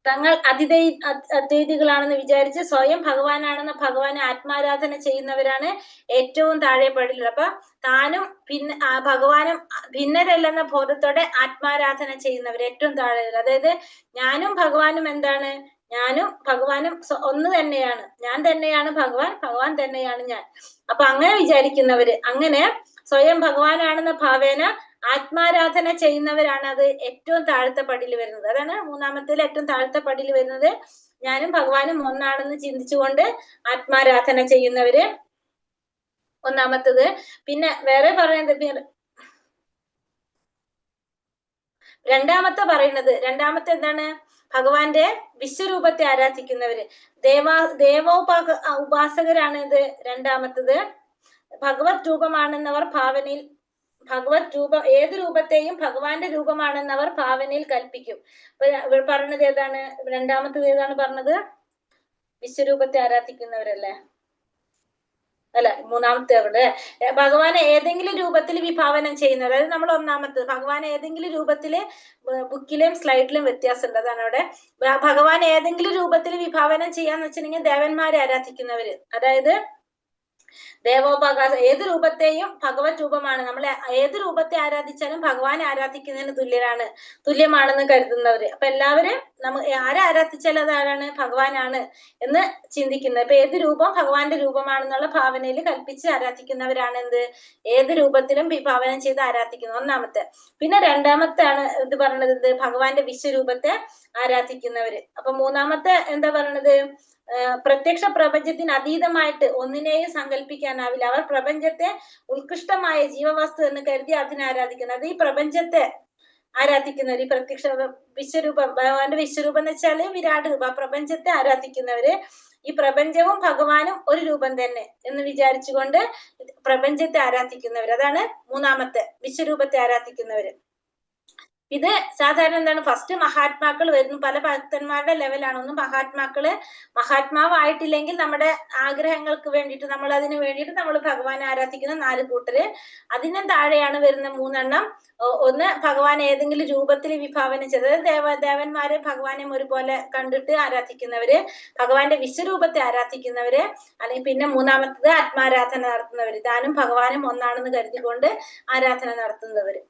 തങ്ങൾ അദ്വൈതികളാണെന്ന് വിചാരിച്ച് സ്വയം ഭഗവാനാണെന്ന ഭഗവാനെ ആത്മാരാധന ചെയ്യുന്നവരാണ് ഏറ്റവും താഴെ പടിയിലുള്ളത്. അപ്പൊ താനും ഭഗവാനും ഭിന്നരല്ലെന്ന ബോധത്തോടെ ആത്മാരാധന ചെയ്യുന്നവർ ഏറ്റവും താഴെ. അതായത് ഞാനും ഭഗവാനും എന്താണ്, ഞാനും ഭഗവാനും ഒന്ന് തന്നെയാണ്. ഞാൻ തന്നെയാണ് ഭഗവാൻ, ഭഗവാൻ തന്നെയാണ് ഞാൻ. അപ്പൊ അങ്ങനെ വിചാരിക്കുന്നവര്, അങ്ങനെ സ്വയം ഭഗവാനാണെന്ന ഭാവേന ആത്മാരാധന ചെയ്യുന്നവരാണ് അത് ഏറ്റവും താഴത്തെ പടിയിൽ വരുന്നത്. അതാണ് മൂന്നാമത്തിൽ ഏറ്റവും താഴത്തെ പടിയിൽ വരുന്നത്. ഞാനും ഭഗവാനും ഒന്നാണെന്ന് ചിന്തിച്ചുകൊണ്ട് ആത്മാരാധന ചെയ്യുന്നവര് ഒന്നാമത്തത്. പിന്നെ വേറെ പറയുന്നത് രണ്ടാമത്തെ എന്താണ്, ഭഗവാന്റെ വിശ്വരൂപത്തെ ആരാധിക്കുന്നവര്. ഉപാസകരാണ് ഇത് രണ്ടാമത്തത്. ഭഗവത് രൂപമാണെന്നവർ ഭാവനയിൽ, ഏത് രൂപത്തെയും ഭഗവാന്റെ രൂപമാണെന്നവർ ഭാവനയിൽ കൽപ്പിക്കും. അപ്പൊ പറഞ്ഞത് ഏതാണ്, രണ്ടാമത്തത് ഏതാണ് പറഞ്ഞത്, വിശ്വരൂപത്തെ ആരാധിക്കുന്നവരല്ലേ, അല്ല മൂന്നാമത്തെ അവിടെ ഭഗവാനെ ഏതെങ്കിലും രൂപത്തിൽ വിഭാവനം ചെയ്യുന്നവർ. അതായത് നമ്മൾ ഒന്നാമത്തത് ഭഗവാനെ ഏതെങ്കിലും രൂപത്തില്, ബുക്കിലും സ്ലൈഡിലും വ്യത്യാസമുണ്ട്, അതാണ് അവിടെ. ഭഗവാനെ ഏതെങ്കിലും രൂപത്തിൽ വിഭാവനം ചെയ്യാന്ന് വെച്ചിട്ടുണ്ടെങ്കിൽ ദേവന്മാരെ ആരാധിക്കുന്നവര്. അതായത് ഏത് രൂപത്തെയും ഭഗവത് രൂപമാണ്, നമ്മൾ ഏത് രൂപത്തെ ആരാധിച്ചാലും ഭഗവാനെ ആരാധിക്കുന്നതിന് തുല്യമാണെന്ന് കരുതുന്നവര്. അപ്പൊ എല്ലാവരും ആരെ ആരാധിച്ചാലും അതാരാണ്, ഭഗവാനാണ് എന്ന് ചിന്തിക്കുന്നത്. ഇപ്പൊ ഏത് രൂപം ഭഗവാന്റെ രൂപമാണെന്നുള്ള ഭാവനയിൽ കൽപ്പിച്ച് ആരാധിക്കുന്നവരാണ് എന്ത്, ഏത് രൂപത്തിലും വിഭാവനം ചെയ്ത് ആരാധിക്കുന്നത്, ഒന്നാമത്തെ. പിന്നെ രണ്ടാമത്താണ് ഇത് പറഞ്ഞത്, ഭഗവാന്റെ വിശ്വരൂപത്തെ ആരാധിക്കുന്നവര്. അപ്പൊ മൂന്നാമത്തെ എന്താ പറയണത്, പ്രത്യക്ഷ പ്രപഞ്ചത്തിന് അതീതമായിട്ട് ഒന്നിനെയും സങ്കല്പിക്കാനാവില്ല. അവർ പ്രപഞ്ചത്തെ ഉത്കൃഷ്ടമായ ജീവവസ്തു എന്ന് കരുതി അതിനെ ആരാധിക്കുന്നത്. അത് ഈ പ്രപഞ്ചത്തെ ആരാധിക്കുന്നവര്, ഈ പ്രത്യക്ഷ വിശ്വരൂപം, ഭഗവാന്റെ വിശ്വരൂപം എന്ന് വെച്ചാല് വിരാട് രൂപ, പ്രപഞ്ചത്തെ ആരാധിക്കുന്നവര്. ഈ പ്രപഞ്ചവും ഭഗവാനും ഒരു രൂപം തന്നെ എന്ന് വിചാരിച്ചുകൊണ്ട് പ്രപഞ്ചത്തെ ആരാധിക്കുന്നവര്. അതാണ് മൂന്നാമത്തെ, വിശ്വരൂപത്തെ ആരാധിക്കുന്നവര്. ഇത് സാധാരണ എന്താണ്, ഫസ്റ്റ് മഹാത്മാക്കൾ വരുന്നു, പല ഭക്തന്മാരുടെ ലെവലാണ്. ഒന്ന് മഹാത്മാവായിട്ടില്ലെങ്കിൽ നമ്മുടെ ആഗ്രഹങ്ങൾക്ക് വേണ്ടിയിട്ട്, നമ്മൾ അതിന് വേണ്ടിയിട്ട് നമ്മൾ ഭഗവാനെ ആരാധിക്കുന്ന 4 കൂട്ടര്. അതിനും താഴെയാണ് വരുന്ന 3 എണ്ണം. ഒന്ന് ഭഗവാൻ ഏതെങ്കിലും രൂപത്തിൽ വിഭാവന ചെയ്തത്, ദേവന്മാരെ ഭഗവാനെ ഒരുപോലെ കണ്ടിട്ട് ആരാധിക്കുന്നവര്, ഭഗവാന്റെ വിശ്വരൂപത്തെ ആരാധിക്കുന്നവര്, അല്ലെങ്കിൽ പിന്നെ മൂന്നാമത്തത് ആത്മാരാധന നടത്തുന്നവര്, താനും ഭഗവാനും ഒന്നാണെന്ന് കരുതിക്കൊണ്ട് ആരാധന നടത്തുന്നവര്.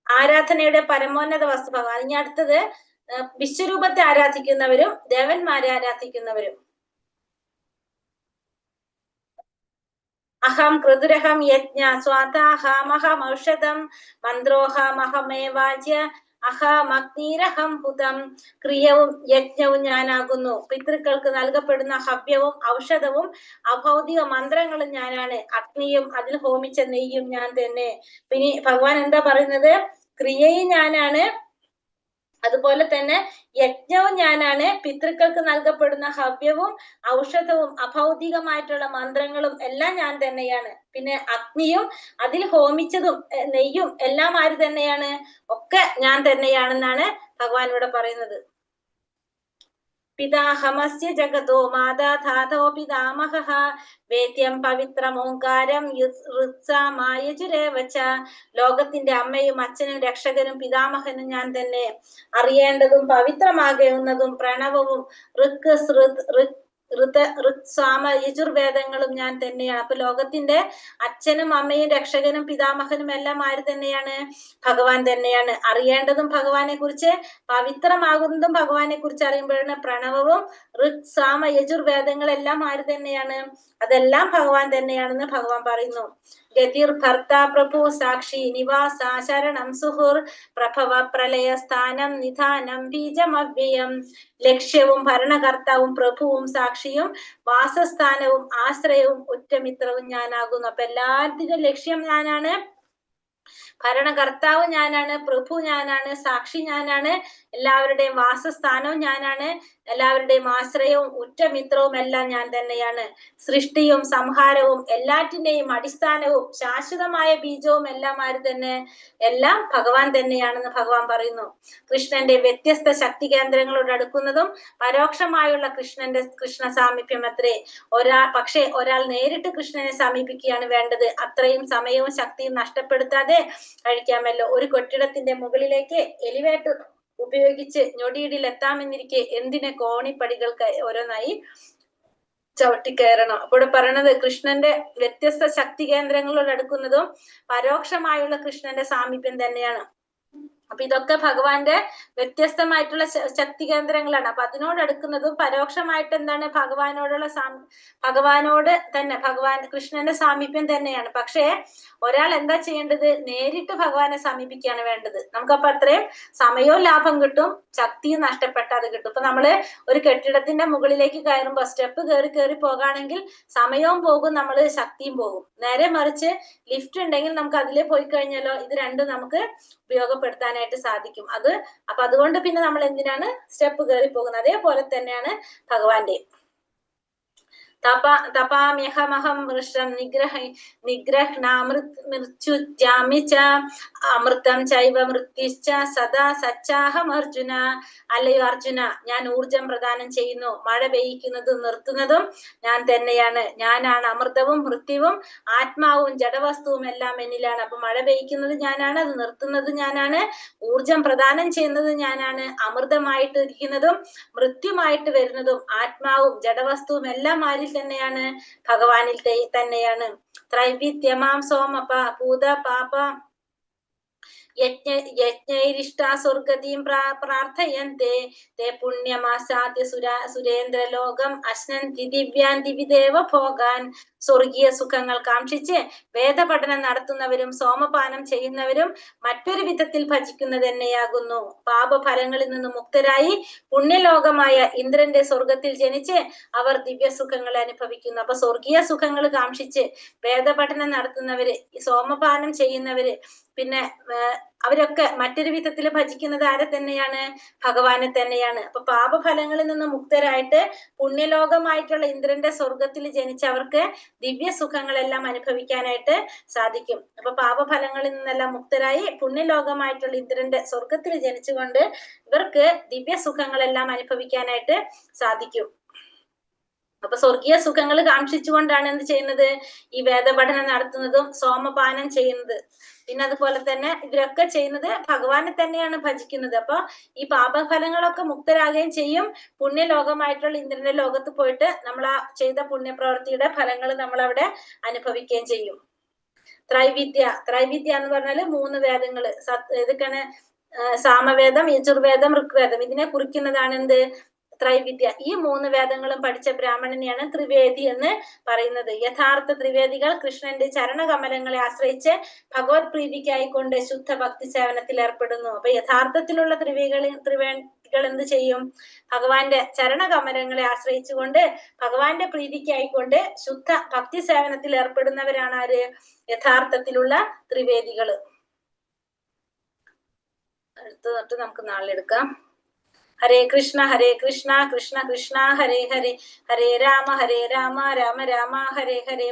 ആരാധനയുടെ പരമോന്നത വസ്തു ഭഗവാൻ. ഇനി അടുത്തത് വിശ്വരൂപത്തെ ആരാധിക്കുന്നവരും ദേവന്മാരെ ആരാധിക്കുന്നവരും. അഹം കൃതുരഹം യജ്ഞ സ്വാതാഹമഹം ഔഷധം മന്ത്രോഹമഹമേവാജ്യ അഹമഗ്നീരഹം ഹുതം. ക്രിയവും യജ്ഞവും ഞാനാകുന്നു, പിതൃക്കൾക്ക് നൽകപ്പെടുന്ന ഹവ്യവും ഔഷധവും അഭൗതിക മന്ത്രങ്ങളും ഞാനാണ്, അഗ്നിയും അതിൽ ഹോമിച്ച നെയ്യും ഞാൻ തന്നെ. പിന്നെ ഭഗവാൻ എന്താ പറയുന്നത്, ക്രിയയും ഞാനാണ്, അതുപോലെ തന്നെ യജ്ഞവും ഞാനാണ്, പിതൃക്കൾക്ക് നൽകപ്പെടുന്ന ഹവ്യവും ഔഷധവും അഭൗതികമായിട്ടുള്ള മന്ത്രങ്ങളും എല്ലാം ഞാൻ തന്നെയാണ്. പിന്നെ അഗ്നിയും അതിൽ ഹോമിച്ചതും നെയ്യും എല്ലാം ആര് തന്നെയാണ്, ഒക്കെ ഞാൻ തന്നെയാണെന്നാണ് ഭഗവാൻ ഇവിടെ പറയുന്നത്. പിതാഹമസ്യ ജഗതോ മാതാ ധാതോ പിതാമഹഃ വേദ്യം പവിത്രമോങ്കാരം യജുരേവച. ലോകത്തിന്റെ അമ്മയും അച്ഛനും രക്ഷകനും പിതാമഹനും ഞാൻ തന്നെ. അറിയേണ്ടതും പവിത്രമാകുന്നതും പ്രണവവും സാമ യജുർവേദങ്ങളും ഞാൻ തന്നെയാണ്. അപ്പൊ ലോകത്തിന്റെ അച്ഛനും അമ്മയും രക്ഷകനും പിതാമഹനും എല്ലാം ആര് തന്നെയാണ്, ഭഗവാൻ തന്നെയാണ്. അറിയേണ്ടതും ഭഗവാനെ കുറിച്ച്, പവിത്രമാകുന്നതും ഭഗവാനെ കുറിച്ച് അറിയുമ്പോഴാണ് പ്രണവവും സാമ യജുർവേദങ്ങളെല്ലാം ആര് തന്നെയാണ്, അതെല്ലാം ഭഗവാൻ തന്നെയാണെന്ന് ഭഗവാൻ പറയുന്നു. ഗതിർ ഭർത്ത പ്രഭു സാക്ഷി നിവാസ ശരണം സുഹുർ പ്രഭവ പ്രളയ സ്ഥാനം നിധാനം ബീജമവ്യയം. ലക്ഷ്യവും ഭരണകർത്താവും പ്രഭുവും സാക്ഷിയും വാസസ്ഥാനവും ആശ്രയവും ഉറ്റമിത്രവും ഞാനാകുന്നു. അപ്പൊ എല്ലാത്തിനും ലക്ഷ്യം ഞാനാണ്, ഭരണകർത്താവ് ഞാനാണ്, പ്രഭു ഞാനാണ്, സാക്ഷി ഞാനാണ്, എല്ലാവരുടെയും വാസസ്ഥാനവും ഞാനാണ്, എല്ലാവരുടെയും ആശ്രയവും ഉറ്റമിത്രവും എല്ലാം ഞാൻ തന്നെയാണ്. സൃഷ്ടിയും സംഹാരവും എല്ലാറ്റിന്റെയും അടിസ്ഥാനവും ശാശ്വതമായ ബീജവും എല്ലാം ആര് തന്നെ, എല്ലാം ഭഗവാൻ തന്നെയാണെന്ന് ഭഗവാൻ പറയുന്നു. കൃഷ്ണന്റെ വ്യത്യസ്ത ശക്തി കേന്ദ്രങ്ങളോട് അടുക്കുന്നതും പരോക്ഷമായുള്ള കൃഷ്ണ സാമീപ്യം അത്രേ. പക്ഷെ ഒരാൾ നേരിട്ട് കൃഷ്ണനെ സമീപിക്കുകയാണ് വേണ്ടത്. അത്രയും സമയവും ശക്തിയും നഷ്ടപ്പെടുത്താതെ കഴിക്കാമല്ലോ. ഒരു കെട്ടിടത്തിന്റെ മുകളിലേക്ക് എലിവേറ്റർ ഉപയോഗിച്ച് ഞൊടിയിടിൽ എത്താമെന്നിരിക്കെ എന്തിനെ കോണിപ്പടികൾ ഓരോന്നായി ചവിട്ടിക്കയറണം. അപ്പോൾ പറയണത് കൃഷ്ണന്റെ വ്യത്യസ്ത ശക്തി കേന്ദ്രങ്ങളോട് അടുക്കുന്നതും പരോക്ഷമായുള്ള കൃഷ്ണന്റെ സാമീപ്യം തന്നെയാണ്. അപ്പൊ ഇതൊക്കെ ഭഗവാന്റെ വ്യത്യസ്തമായിട്ടുള്ള ശക്തി കേന്ദ്രങ്ങളാണ്. അപ്പൊ അതിനോട് അടുക്കുന്നതും പരോക്ഷമായിട്ട് എന്താണ്, ഭഗവാനോട് തന്നെ, കൃഷ്ണന്റെ സാമീപ്യം തന്നെയാണ്. പക്ഷേ ഒരാൾ എന്താ ചെയ്യേണ്ടത്, നേരിട്ട് ഭഗവാനെ സമീപിക്കുകയാണ് വേണ്ടത്. നമുക്കപ്പൊ അത്രയും സമയവും ലാഭം കിട്ടും, ശക്തിയും നഷ്ടപ്പെട്ടാതെ കിട്ടും. ഇപ്പൊ നമ്മള് ഒരു കെട്ടിടത്തിന്റെ മുകളിലേക്ക് കയറുമ്പോ സ്റ്റെപ്പ് കയറി പോകുകയാണെങ്കിൽ സമയവും പോകും, നമ്മള് ശക്തിയും പോകും. നേരെ മറിച്ച് ലിഫ്റ്റ് ഉണ്ടെങ്കിൽ നമുക്ക് അതിലേ പോയി കഴിഞ്ഞാലോ ഇത് രണ്ടും നമുക്ക് ഉപയോഗപ്പെടുത്താനായിട്ട് സാധിക്കും. അപ്പൊ അതുകൊണ്ട് പിന്നെ നമ്മൾ എന്തിനാണ് സ്റ്റെപ്പ് കയറി പോകുന്നത്. അതേപോലെ തന്നെയാണ് ഭഗവാന്റെ. തപാമ്യഹമഹം വൃഷം നിഗ്രഹ്ണാമൃത്യുജാമി ച അമൃതം ചൈവ മൃത്യുശ്ച സദാ സച്ചാഹം അർജുന. അല്ലയോ അർജുന, ഞാൻ ഊർജം പ്രദാനം ചെയ്യുന്നു, മഴ പെയ്യിക്കുന്നതും നിർത്തുന്നതും ഞാൻ തന്നെയാണ്. ഞാനാണ് അമൃതവും മൃത്യുവും ആത്മാവും ജഡവസ്തുവും എല്ലാം എന്നിലാണ്. അപ്പൊ മഴ പെയ്യിക്കുന്നത് ഞാനാണ്, അത് നിർത്തുന്നത് ഞാനാണ്, ഊർജം പ്രദാനം ചെയ്യുന്നത് ഞാനാണ്, അമൃതമായിട്ട് ഇരിക്കുന്നതും മൃത്യുമായിട്ട് വരുന്നതും ആത്മാവും ജഡവസ്തുവും എല്ലാം ആരിൽ തന്നെയാണ്, ഭഗവാനിൽ തന്നെയാണ്. ത്രൈവിദ്യമാം സോമപ ഭൂത പാപ യജ്ഞൈരിഷ്ടാ സ്വർഗതിം പ്രാർത്ഥയന്തേ തേ പുണ്യമാസാദ്യ സുരേന്ദ്രലോകം അശ്നന്തി ദിവ്യാൻ ദിവിദേവ ഭോഗാൻ. സ്വർഗീയ സുഖങ്ങൾ കാക്ഷിച്ച് വേദപഠനം നടത്തുന്നവരും സോമപാനം ചെയ്യുന്നവരും മറ്റൊരു വിധത്തിൽ ഭജിക്കുന്നത് തന്നെയാകുന്നു. പാപഫലങ്ങളിൽ നിന്ന് മുക്തരായി പുണ്യലോകമായ ഇന്ദ്രന്റെ സ്വർഗത്തിൽ ജനിച്ച് അവർ ദിവ്യ സുഖങ്ങൾ അനുഭവിക്കുന്നു. അപ്പൊ സ്വർഗീയ സുഖങ്ങൾ കാക്ഷിച്ച് വേദപഠനം നടത്തുന്നവര്, സോമപാനം ചെയ്യുന്നവര്, പിന്നെ അവരൊക്കെ മറ്റൊരു വിധത്തിൽ ഭജിക്കുന്നത് ആരെ തന്നെയാണ്? ഭഗവാനെ തന്നെയാണ്. അപ്പൊ പാപഫലങ്ങളിൽ നിന്ന് മുക്തരായിട്ട് പുണ്യലോകമായിട്ടുള്ള ഇന്ദ്രന്റെ സ്വർഗത്തിൽ ജനിച്ചവർക്ക് ദിവ്യ സുഖങ്ങളെല്ലാം അനുഭവിക്കാനായിട്ട് സാധിക്കും. അപ്പൊ പാപഫലങ്ങളിൽ നിന്നെല്ലാം മുക്തരായി പുണ്യലോകമായിട്ടുള്ള ഇന്ദ്രന്റെ സ്വർഗത്തിൽ ജനിച്ചുകൊണ്ട് ഇവർക്ക് ദിവ്യ സുഖങ്ങളെല്ലാം അനുഭവിക്കാനായിട്ട് സാധിക്കും. അപ്പൊ സ്വർഗീയ സുഖങ്ങൾ കാക്ഷിച്ചുകൊണ്ടാണ് എന്ത് ചെയ്യുന്നത്? ഈ വേദപഠനം നടത്തുന്നതും സോമപാനം ചെയ്യുന്നത്. പിന്നെ അതുപോലെ തന്നെ ഇവരൊക്കെ ചെയ്യുന്നത് ഭഗവാനെ തന്നെയാണ് ഭജിക്കുന്നത്. അപ്പൊ ഈ പാപഫലങ്ങളൊക്കെ മുക്തരാകുകയും ചെയ്യും. പുണ്യലോകമായിട്ടുള്ള ഇന്ദ്രന്റെ ലോകത്ത് പോയിട്ട് നമ്മൾ ആ ചെയ്ത പുണ്യപ്രവൃത്തിയുടെ ഫലങ്ങൾ നമ്മൾ അവിടെ അനുഭവിക്കുകയും ചെയ്യും. ത്രൈവിദ്യ എന്ന് പറഞ്ഞാല് 3 വേദങ്ങള്. ഇതൊക്കെയാണ് സാമവേദം, യജുർവേദം, ഋഗ്വേദം. ഇതിനെ കുറിക്കുന്നതാണ് എന്ത്? ത്രൈവിദ്യ. ഈ 3 വേദങ്ങളും പഠിച്ച ബ്രാഹ്മണനെയാണ് ത്രിവേദി എന്ന് പറയുന്നത്. യഥാർത്ഥ ത്രിവേദികൾ കൃഷ്ണന്റെ ചരണകമലങ്ങളെ ആശ്രയിച്ച് ഭഗവത് പ്രീതിക്കായിക്കൊണ്ട് ശുദ്ധ ഭക്തി സേവനത്തിൽ ഏർപ്പെടുന്നു. അപ്പൊ യഥാർത്ഥത്തിലുള്ള ത്രിവേദികൾ എന്ത് ചെയ്യും? ഭഗവാന്റെ ചരണകമലങ്ങളെ ആശ്രയിച്ചുകൊണ്ട് ഭഗവാന്റെ പ്രീതിക്കായിക്കൊണ്ട് ശുദ്ധ ഭക്തി സേവനത്തിൽ ഏർപ്പെടുന്നവരാണ് ആര്? യഥാർത്ഥത്തിലുള്ള ത്രിവേദികള്. അടുത്തതൊട്ട് നമുക്ക് നാളെ എടുക്കാം. ഹരേ കൃഷ്ണ കൃഷ്ണ കൃഷ്ണ ഹരേ ഹരേ, ഹരേ രാമ രാമ രാമ ഹരേ ഹരേ.